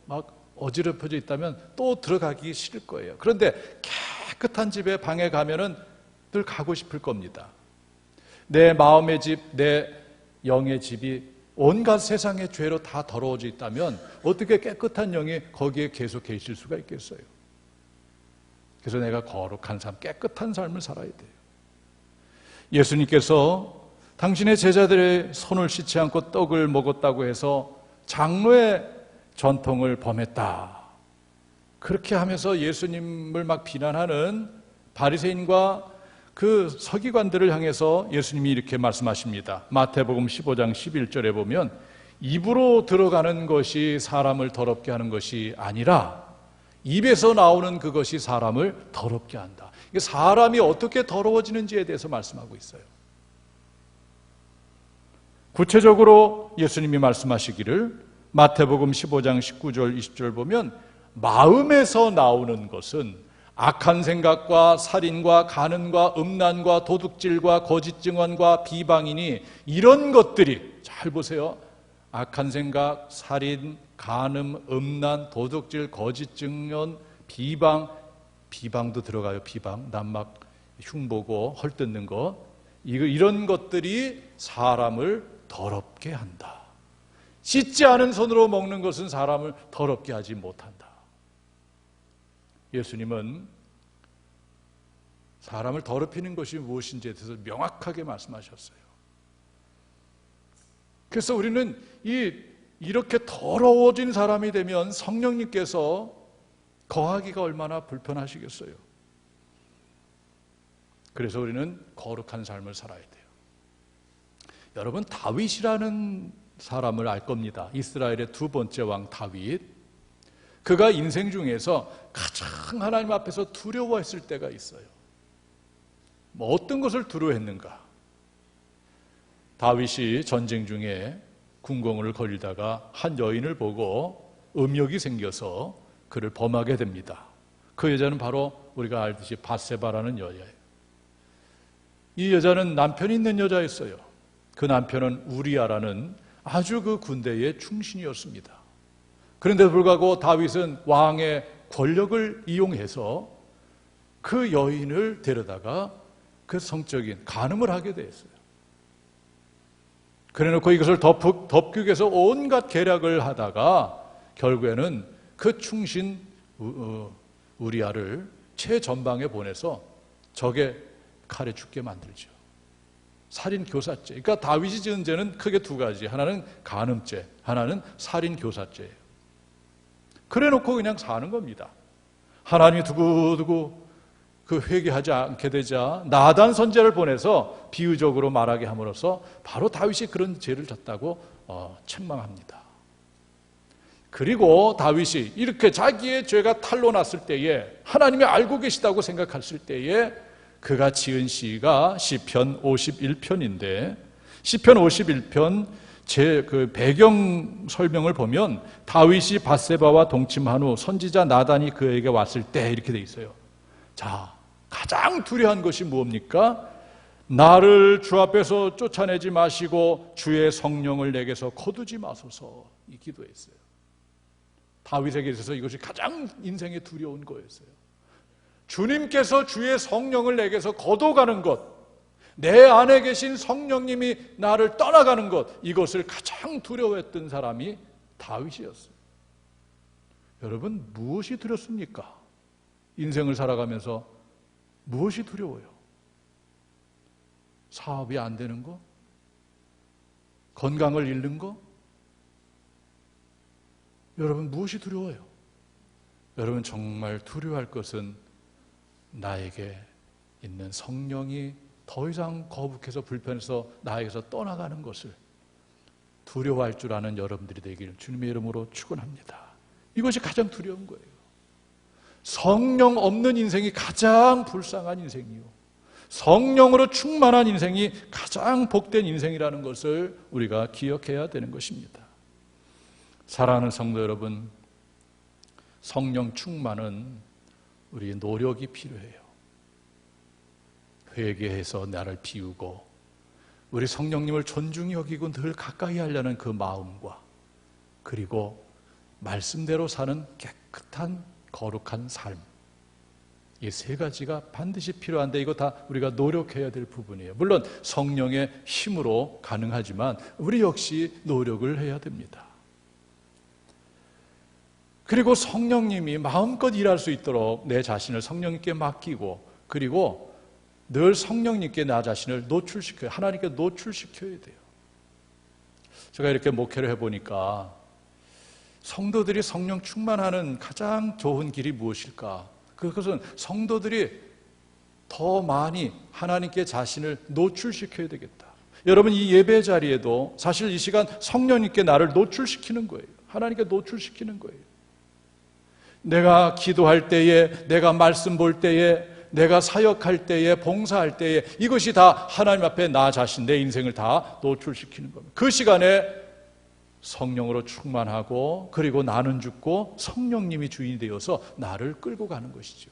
막 어지럽혀져 있다면 또 들어가기 싫을 거예요. 그런데 깨끗한 집에 방에 가면은 늘 가고 싶을 겁니다. 내 마음의 집, 내 영의 집이 온갖 세상의 죄로 다 더러워져 있다면 어떻게 깨끗한 영이 거기에 계속 계실 수가 있겠어요? 그래서 내가 거룩한 삶, 깨끗한 삶을 살아야 돼요. 예수님께서 당신의 제자들의 손을 씻지 않고 떡을 먹었다고 해서 장로의 전통을 범했다. 그렇게 하면서 예수님을 막 비난하는 바리새인과 그 서기관들을 향해서 예수님이 이렇게 말씀하십니다. 마태복음 15장 11절에 보면 입으로 들어가는 것이 사람을 더럽게 하는 것이 아니라 입에서 나오는 그것이 사람을 더럽게 한다. 사람이 어떻게 더러워지는지에 대해서 말씀하고 있어요. 구체적으로 예수님이 말씀하시기를 마태복음 15장 19절 20절 보면 마음에서 나오는 것은 악한 생각과 살인과 간음과 음란과 도둑질과 거짓 증언과 비방이니 이런 것들이 잘 보세요. 악한 생각, 살인, 간음, 음란, 도둑질, 거짓 증언, 비방도 들어가요. 비방, 남막 흉보고 헐뜯는 것 이런 것들이 사람을 더럽게 한다. 씻지 않은 손으로 먹는 것은 사람을 더럽게 하지 못한다. 예수님은 사람을 더럽히는 것이 무엇인지에 대해서 명확하게 말씀하셨어요. 그래서 우리는 이렇게 더러워진 사람이 되면 성령님께서 거하기가 얼마나 불편하시겠어요. 그래서 우리는 거룩한 삶을 살아야 돼요. 여러분, 다윗이라는 사람을 알 겁니다. 이스라엘의 두 번째 왕 다윗. 그가 인생 중에서 가장 하나님 앞에서 두려워했을 때가 있어요. 어떤 것을 두려워했는가? 다윗이 전쟁 중에 궁궐을 거리다가 한 여인을 보고 음욕이 생겨서 그를 범하게 됩니다. 그 여자는 바로 우리가 알듯이 밧세바라는 여자예요. 이 여자는 남편이 있는 여자였어요. 그 남편은 우리아라는 아주 그 군대의 충신이었습니다. 그런데도 불구하고 다윗은 왕의 권력을 이용해서 그 여인을 데려다가 그 성적인 간음을 하게 되었어요. 그래놓고 이것을 덮기 위해서 온갖 계략을 하다가 결국에는 그 충신 우리아를 최전방에 보내서 적의 칼에 죽게 만들죠. 살인교사죄. 그러니까 다윗이 지은 죄는 크게 두 가지. 하나는 간음죄, 하나는 살인교사죄예요. 그래놓고 그냥 사는 겁니다. 하나님이 두고두고 그 회개하지 않게 되자 나단 선지자를 보내서 비유적으로 말하게 함으로써 바로 다윗이 그런 죄를 졌다고 책망합니다. 그리고 다윗이 이렇게 자기의 죄가 탄로났을 때에 하나님이 알고 계시다고 생각했을 때에 그가 지은 시가 시편 51편인데 시편 51편 그 배경 설명을 보면 다윗이 밧세바와 동침한 후 선지자 나단이 그에게 왔을 때 이렇게 돼 있어요. 자, 가장 두려운 것이 무엇입니까? 나를 주 앞에서 쫓아내지 마시고 주의 성령을 내게서 거두지 마소서, 이 기도했어요. 다윗에게 있어서 이것이 가장 인생에 두려운 거였어요. 주님께서 주의 성령을 내게서 거둬가는 것, 내 안에 계신 성령님이 나를 떠나가는 것, 이것을 가장 두려워했던 사람이 다윗이었어요. 여러분, 무엇이 두렵습니까? 인생을 살아가면서 무엇이 두려워요? 사업이 안 되는 거? 건강을 잃는 거? 여러분, 무엇이 두려워요? 여러분, 정말 두려워할 것은 나에게 있는 성령이 더 이상 거북해서 불편해서 나에게서 떠나가는 것을 두려워할 줄 아는 여러분들이 되기를 주님의 이름으로 축원합니다. 이것이 가장 두려운 거예요. 성령 없는 인생이 가장 불쌍한 인생이요, 성령으로 충만한 인생이 가장 복된 인생이라는 것을 우리가 기억해야 되는 것입니다. 사랑하는 성도 여러분, 성령 충만은 우리의 노력이 필요해요. 회개해서 나를 비우고 우리 성령님을 존중히 여기고 늘 가까이 하려는 그 마음과, 그리고 말씀대로 사는 깨끗한 거룩한 삶, 이 세 가지가 반드시 필요한데 이거 다 우리가 노력해야 될 부분이에요. 물론 성령의 힘으로 가능하지만 우리 역시 노력을 해야 됩니다. 그리고 성령님이 마음껏 일할 수 있도록 내 자신을 성령님께 맡기고, 그리고 늘 성령님께 나 자신을 노출시켜요. 하나님께 노출시켜야 돼요. 제가 이렇게 목회를 해보니까 성도들이 성령 충만하는 가장 좋은 길이 무엇일까? 그것은 성도들이 더 많이 하나님께 자신을 노출시켜야 되겠다. 여러분, 이 예배 자리에도 사실 이 시간 성령님께 나를 노출시키는 거예요. 하나님께 노출시키는 거예요. 내가 기도할 때에, 내가 말씀 볼 때에, 내가 사역할 때에, 봉사할 때에, 이것이 다 하나님 앞에 나 자신, 내 인생을 다 노출시키는 겁니다. 그 시간에 성령으로 충만하고, 그리고 나는 죽고 성령님이 주인이 되어서 나를 끌고 가는 것이죠.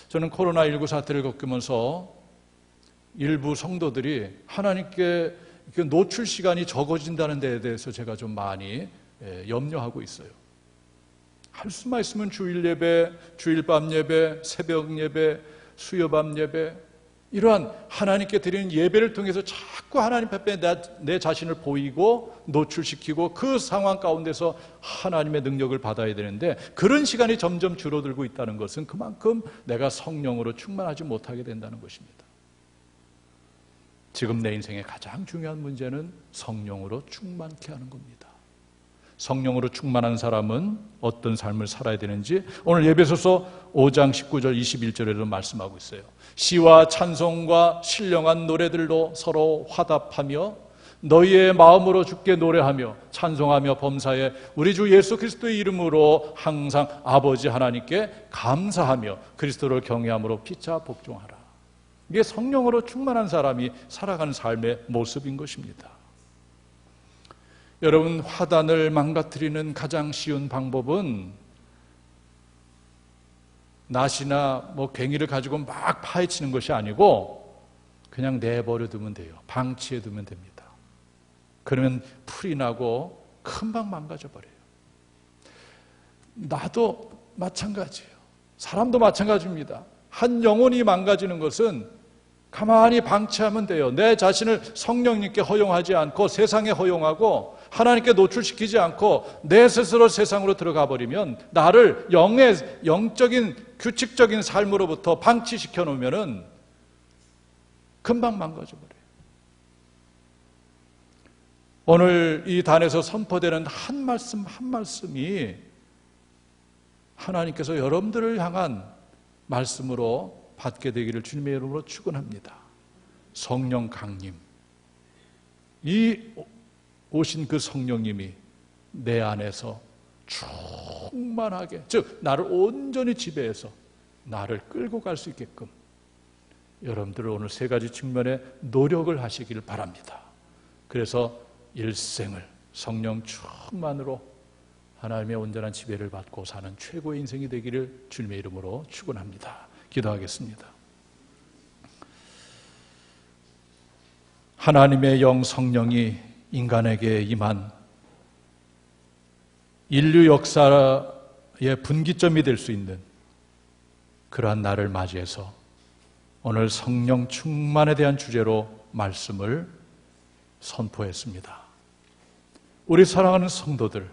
저는 코로나19 사태를 겪으면서 일부 성도들이 하나님께 노출 시간이 적어진다는 데에 대해서 제가 좀 많이 염려하고 있어요. 할 수만 있으면 주일 예배, 주일 밤 예배, 새벽 예배, 수요밤 예배, 이러한 하나님께 드리는 예배를 통해서 자꾸 하나님 앞에 내 자신을 보이고 노출시키고 그 상황 가운데서 하나님의 능력을 받아야 되는데, 그런 시간이 점점 줄어들고 있다는 것은 그만큼 내가 성령으로 충만하지 못하게 된다는 것입니다. 지금 내 인생의 가장 중요한 문제는 성령으로 충만케 하는 겁니다. 성령으로 충만한 사람은 어떤 삶을 살아야 되는지 오늘 에베소서 5장 19절 21절에도 말씀하고 있어요. 시와 찬송과 신령한 노래들로 서로 화답하며 너희의 마음으로 주께 노래하며 찬송하며 범사에 우리 주 예수 그리스도의 이름으로 항상 아버지 하나님께 감사하며 그리스도를 경외함으로 피차 복종하라. 이게 성령으로 충만한 사람이 살아가는 삶의 모습인 것입니다. 여러분, 화단을 망가뜨리는 가장 쉬운 방법은 낫이나 괭이를 가지고 막 파헤치는 것이 아니고 그냥 내버려 두면 돼요. 방치해 두면 됩니다. 그러면 풀이 나고 금방 망가져 버려요. 나도 마찬가지예요. 사람도 마찬가지입니다. 한 영혼이 망가지는 것은 가만히 방치하면 돼요. 내 자신을 성령님께 허용하지 않고 세상에 허용하고 하나님께 노출시키지 않고 내 스스로 세상으로 들어가 버리면, 나를 영적인 규칙적인 삶으로부터 방치시켜 놓으면은 금방 망가져 버려요. 오늘 이 단에서 선포되는 한 말씀 한 말씀이 하나님께서 여러분들을 향한 말씀으로 받게 되기를 주님의 이름으로 축원합니다. 성령 강림, 이 오신 그 성령님이 내 안에서 충만하게, 즉 나를 온전히 지배해서 나를 끌고 갈 수 있게끔 여러분들은 오늘 세 가지 측면에 노력을 하시길 바랍니다. 그래서 일생을 성령 충만으로 하나님의 온전한 지배를 받고 사는 최고의 인생이 되기를 주님의 이름으로 축원합니다. 기도하겠습니다. 하나님의 영 성령이 인간에게 임한 인류 역사의 분기점이 될 수 있는 그러한 날을 맞이해서 오늘 성령 충만에 대한 주제로 말씀을 선포했습니다. 우리 사랑하는 성도들,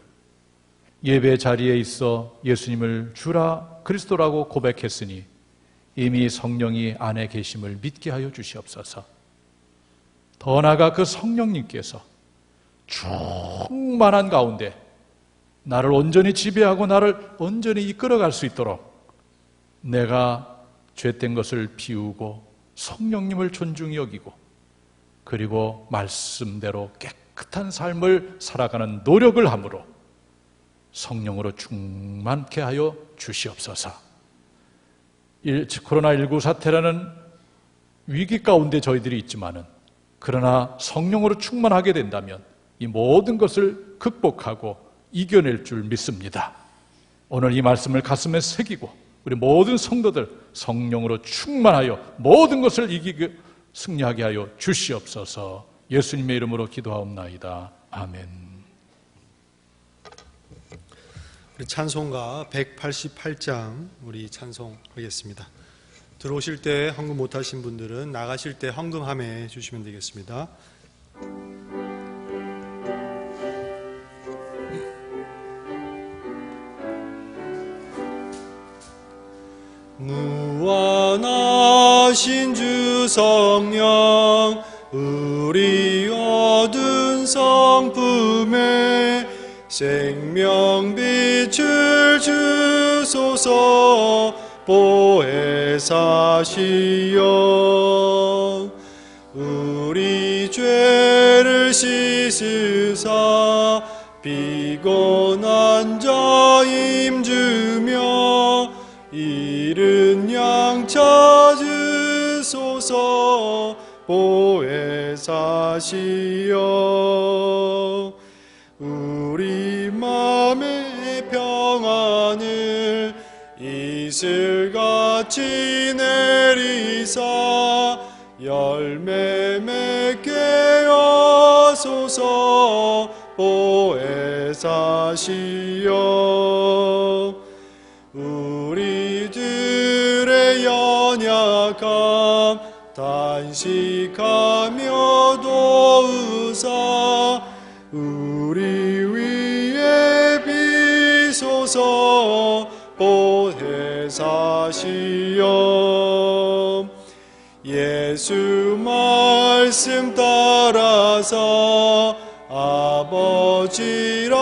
예배 자리에 있어 예수님을 주라 그리스도라고 고백했으니 이미 성령이 안에 계심을 믿게 하여 주시옵소서. 더 나아가 그 성령님께서 충만한 가운데 나를 온전히 지배하고 나를 온전히 이끌어갈 수 있도록 내가 죄된 것을 비우고 성령님을 존중히 여기고 그리고 말씀대로 깨끗한 삶을 살아가는 노력을 함으로 성령으로 충만케 하여 주시옵소서. 코로나19 사태라는 위기 가운데 저희들이 있지만은 그러나 성령으로 충만하게 된다면 이 모든 것을 극복하고 이겨낼 줄 믿습니다. 오늘 이 말씀을 가슴에 새기고 우리 모든 성도들 성령으로 충만하여 모든 것을 이기고 승리하게 하여 주시옵소서. 예수님의 이름으로 기도하옵나이다. 아멘. 우리 찬송가 188장 우리 찬송하겠습니다. 들어오실 때 헌금 못하신 분들은 나가실 때 헌금함에 주시면 되겠습니다. 무한하신 주 성령 우리 얻은 성품에 생명빛을 주소서. 보혜사시여 우리 죄를 씻으사 피곤한 자 힘주며 잃은 양 찾으소서. 보혜사시여 우리 맘의 평안을 이슬같이 내리사 열매 맺게 하소서. 보혜사시여 우리들의 연약함 단식하며 도우사 우리 위에 비소서. 보혜사시여 예수 말씀 따라서 아버지라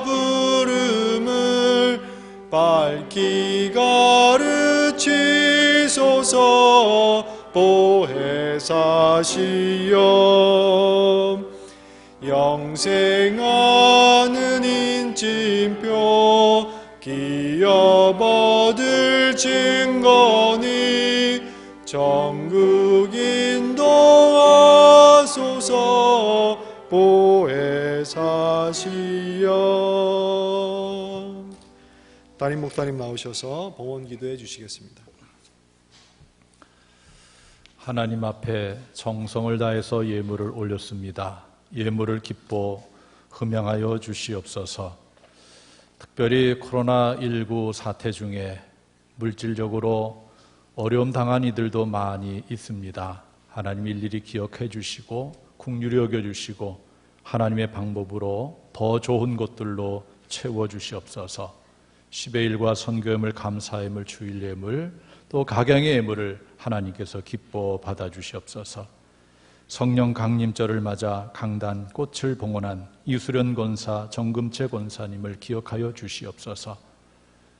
부름을 밝히 가르치소서. 보혜사시여 영생하는 인침표 기업 얻을 증거니 전국 인도하소서. 보혜사시여 담임 목사님 나오셔서 봉헌 기도해 주시겠습니다. 하나님 앞에 정성을 다해서 예물을 올렸습니다. 예물을 기뻐 흠양하여 주시옵소서. 특별히 코로나19 사태 중에 물질적으로 어려움 당한 이들도 많이 있습니다. 하나님 일일이 기억해 주시고 긍휼히 여겨 주시고 하나님의 방법으로 더 좋은 것들로 채워 주시옵소서. 10의 1과 선교예물, 감사예물, 주일예물, 또 각양의 예물을 하나님께서 기뻐 받아 주시옵소서. 성령 강림절을 맞아 강단 꽃을 봉헌한 이수련 권사, 정금채 권사님을 기억하여 주시옵소서.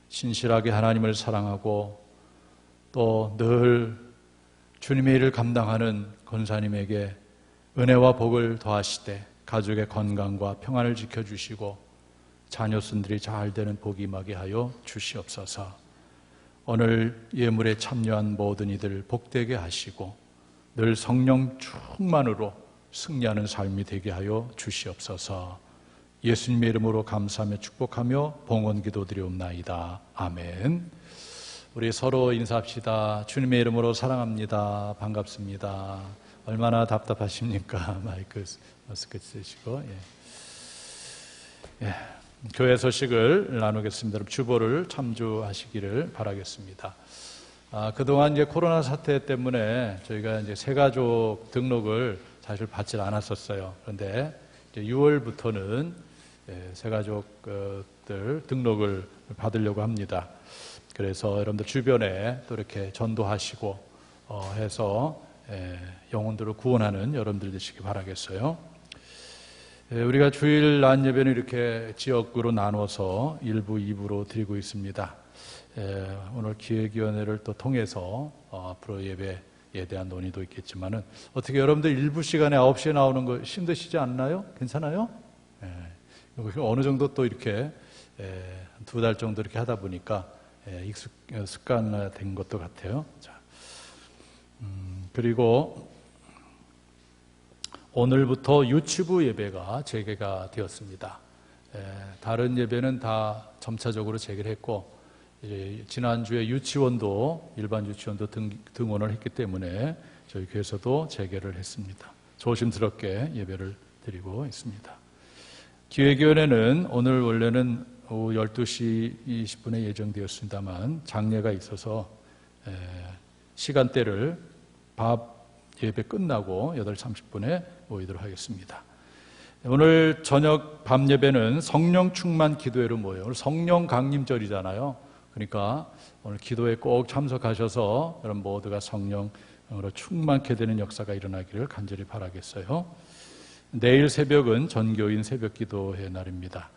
신실하게 하나님을 사랑하고 또 늘 주님의 일을 감당하는 권사님에게 은혜와 복을 더하시되 가족의 건강과 평안을 지켜주시고 자녀순들이 잘 되는 복이 임하게 하여 주시옵소서. 오늘 예물에 참여한 모든 이들 복되게 하시고 늘 성령 충만으로 승리하는 삶이 되게 하여 주시옵소서. 예수님의 이름으로 감사하며 축복하며 봉헌 기도드리옵나이다. 아멘. 우리 서로 인사합시다. 주님의 이름으로 사랑합니다. 반갑습니다. 얼마나 답답하십니까? 마스크 쓰시고. 예. 교회 소식을 나누겠습니다. 여러분 주보를 참조하시기를 바라겠습니다. 그동안 이제 코로나 사태 때문에 저희가 이제 새가족 등록을 사실 받지 않았었어요. 그런데 이제 6월부터는 새가족들 등록을 받으려고 합니다. 그래서 여러분들 주변에 또 이렇게 전도하시고 해서 영혼들을 구원하는 여러분들 되시기 바라겠어요. 우리가 주일 낮 예배는 이렇게 지역으로 나눠서 1부, 2부로 드리고 있습니다. 오늘 기획위원회를 또 통해서 앞으로 예배에 대한 논의도 있겠지만은 어떻게 여러분들 1부 시간에 9시에 나오는 거 힘드시지 않나요? 괜찮아요? 어느 정도 또 이렇게 2달 정도 이렇게 하다 보니까 습관화된 것도 같아요. 자, 그리고 오늘부터 유치부 예배가 재개가 되었습니다. 다른 예배는 다 점차적으로 재개를 했고 지난주에 유치원도 일반 유치원도 등원을 했기 때문에 저희 교회에서도 재개를 했습니다. 조심스럽게 예배를 드리고 있습니다. 기획위원회는 오늘 원래는 오후 12시 20분에 예정되었습니다만 장례가 있어서 시간대를 밥 예배 끝나고 8시 30분에 모이도록 하겠습니다. 오늘 저녁 밤 예배는 성령 충만 기도회로 모여요. 오늘 성령 강림절이잖아요. 그러니까 오늘 기도에 꼭 참석하셔서 여러분 모두가 성령으로 충만케 되는 역사가 일어나기를 간절히 바라겠어요. 내일 새벽은 전교인 새벽 기도회 날입니다.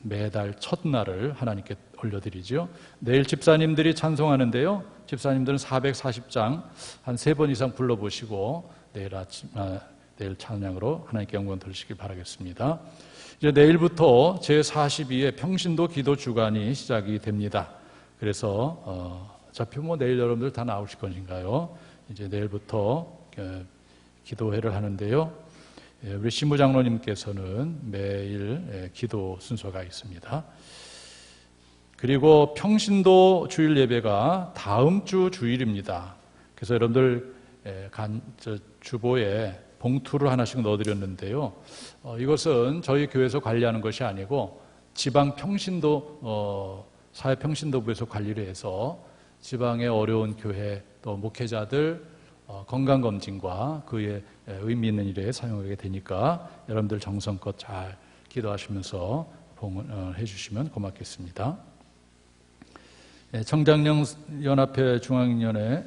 매달 첫날을 하나님께 올려드리죠. 내일 집사님들이 찬송하는데요. 집사님들은 440장 한 3번 이상 불러보시고 내일 찬양으로 하나님께 영광 돌리시길 바라겠습니다. 이제 내일부터 제42회 평신도 기도 주간이 시작이 됩니다. 그래서 어차피 내일 여러분들 다 나오실 것인가요? 이제 내일부터 기도회를 하는데요. 우리 신부장로님께서는 매일 기도 순서가 있습니다. 그리고 평신도 주일 예배가 다음 주 주일입니다. 그래서 여러분들 주보에 봉투를 하나씩 넣어드렸는데요. 이것은 저희 교회에서 관리하는 것이 아니고 지방 평신도 사회 평신도부에서 관리를 해서 지방의 어려운 교회 또 목회자들 건강검진과 그의 의미 있는 일에 사용하게 되니까 여러분들 정성껏 잘 기도하시면서 봉헌해 주시면 고맙겠습니다. 청장연합회 중앙위원회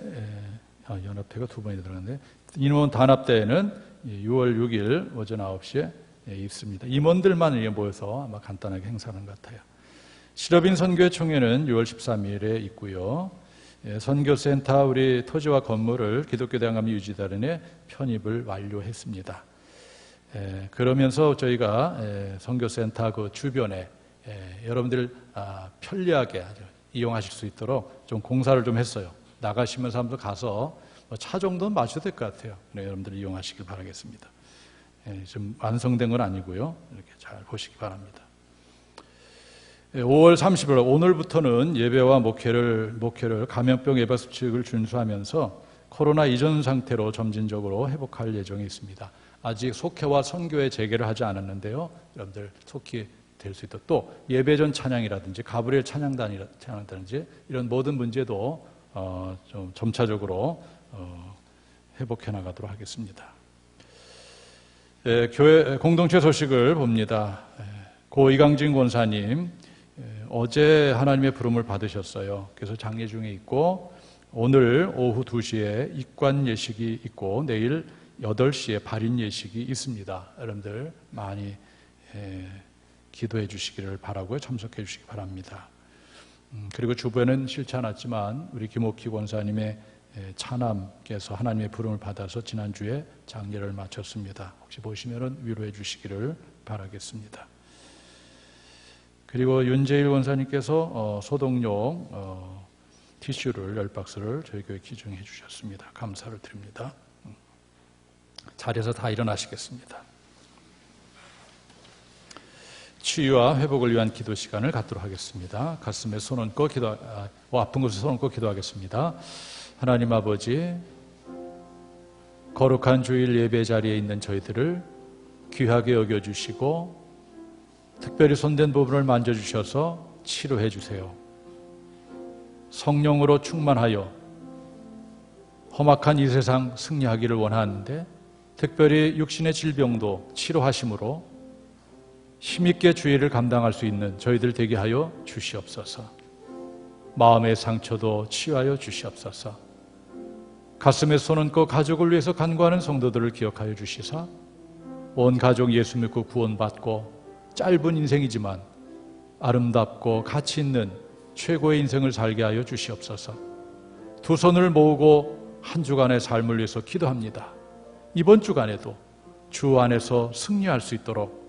연합회가 2번이 들어갔는데 인원 단합대회는 6월 6일 오전 9시에 있습니다. 임원들만 모여서 아마 간단하게 행사하는 것 같아요. 실업인 선교회 총회는 6월 13일에 있고요. 선교센터 우리 토지와 건물을 기독교 대한감리 유지단에 편입을 완료했습니다. 그러면서 저희가 선교센터 그 주변에 여러분들 편리하게 이용하실 수 있도록 좀 공사를 좀 했어요. 나가시면서 한번 가서 차 정도는 마셔도 될 것 같아요. 여러분들 이용하시길 바라겠습니다. 좀 완성된 건 아니고요. 이렇게 잘 보시기 바랍니다. 5월 30일 오늘부터는 예배와 목회를 감염병 예방 수칙을 준수하면서 코로나 이전 상태로 점진적으로 회복할 예정이 있습니다. 아직 속회와 선교회 재개를 하지 않았는데요. 여러분들 속히 될 수 있도록 또 예배 전 찬양이라든지 가브리엘 찬양단이라든지 이런 모든 문제도 좀 점차적으로 회복해 나가도록 하겠습니다. 교회 공동체 소식을 봅니다. 고 이강진 권사님 어제 하나님의 부름을 받으셨어요. 그래서 장례 중에 있고 오늘 오후 2시에 입관 예식이 있고 내일 8시에 발인 예식이 있습니다. 여러분들 많이 기도해 주시기를 바라고요. 참석해 주시기 바랍니다. 그리고 주부에는 싫지 않았지만 우리 김옥희 권사님의 차남께서 하나님의 부름을 받아서 지난주에 장례를 마쳤습니다. 혹시 보시면 위로해 주시기를 바라겠습니다. 그리고 윤재일 권사님께서 소독용 티슈를 10박스를 저희 교회 기증해 주셨습니다. 감사를 드립니다. 자리에서 다 일어나시겠습니다. 치유와 회복을 위한 기도 시간을 갖도록 하겠습니다. 가슴에 손 얹고 아픈 곳에 손 얹고 기도하겠습니다. 하나님 아버지, 거룩한 주일 예배 자리에 있는 저희들을 귀하게 여겨주시고 특별히 손댄 부분을 만져주셔서 치료해 주세요. 성령으로 충만하여 험악한 이 세상 승리하기를 원하는데 특별히 육신의 질병도 치료하심으로 힘있게 주의를 감당할 수 있는 저희들 되게 하여 주시옵소서. 마음의 상처도 치유하여 주시옵소서. 가슴에 손 얹고 가족을 위해서 간구하는 성도들을 기억하여 주시사 온 가족 예수 믿고 구원받고 짧은 인생이지만 아름답고 가치 있는 최고의 인생을 살게 하여 주시옵소서. 두 손을 모으고 한 주간의 삶을 위해서 기도합니다. 이번 주간에도 주 안에서 승리할 수 있도록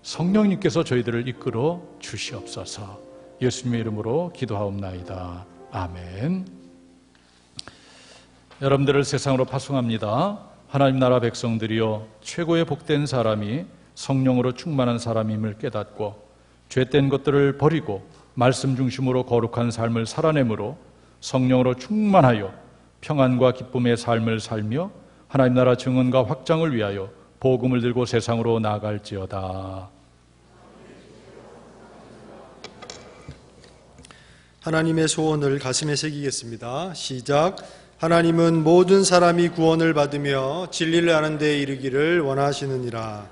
성령님께서 저희들을 이끌어 주시옵소서. 예수님의 이름으로 기도하옵나이다. 아멘. 여러분들을 세상으로 파송합니다. 하나님 나라 백성들이여, 최고의 복된 사람이 성령으로 충만한 사람임을 깨닫고 죄된 것들을 버리고 말씀 중심으로 거룩한 삶을 살아내므로 성령으로 충만하여 평안과 기쁨의 삶을 살며 하나님 나라 증언과 확장을 위하여 복음을 들고 세상으로 나아갈지어다. 하나님의 소원을 가슴에 새기겠습니다. 시작. 하나님은 모든 사람이 구원을 받으며 진리를 아는 데 이르기를 원하시느니라.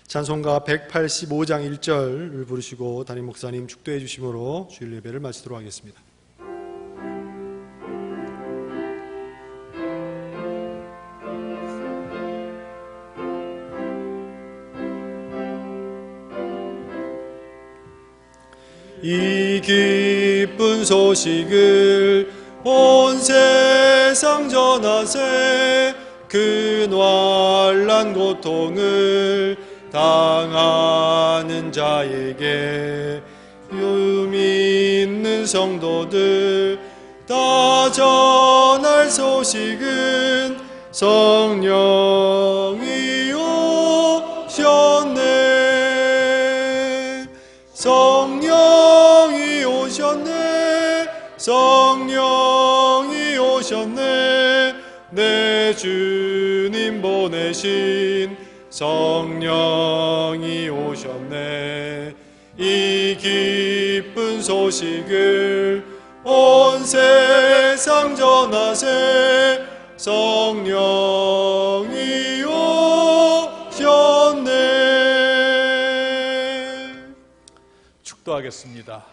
찬송가 185장 1절을 부르시고 담임 목사님 축도해 주심으로 주일 예배를 마치도록 하겠습니다. 이 기쁜 소식을 온 세상 전하세. 그 환난 고통을 당하는 자에게 믿는 성도들 다 전할 소식은 성령이 오셨네. 성령이 오셨네. 성령이 오셨네. 내 주님 보내신 성령이 오셨네. 이 기쁜 소식을 온 세상 전하세. 성령이 오셨네. 축도하겠습니다.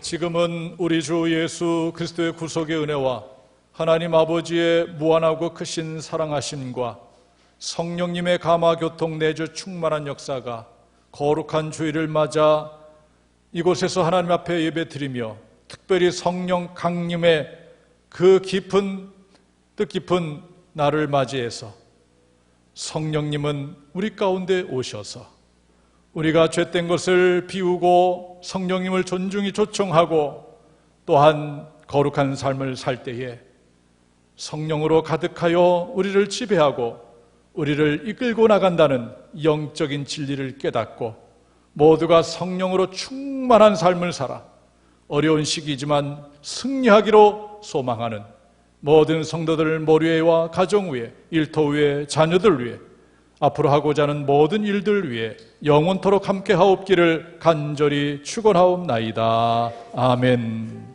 지금은 우리 주 예수 그리스도의 구속의 은혜와 하나님 아버지의 무한하고 크신 사랑하심과 성령님의 감화교통 내주 충만한 역사가 거룩한 주일을 맞아 이곳에서 하나님 앞에 예배드리며 특별히 성령 강림의 그 뜻깊은 날을 맞이해서 성령님은 우리 가운데 오셔서 우리가 죄된 것을 비우고 성령님을 존중히 초청하고 또한 거룩한 삶을 살 때에 성령으로 가득하여 우리를 지배하고 우리를 이끌고 나간다는 영적인 진리를 깨닫고 모두가 성령으로 충만한 삶을 살아 어려운 시기지만 승리하기로 소망하는 모든 성도들 머리 위와 가정 위에 일터 위에 자녀들 위에 앞으로 하고자 하는 모든 일들 위해 영원토록 함께 하옵기를 간절히 축원하옵나이다. 아멘.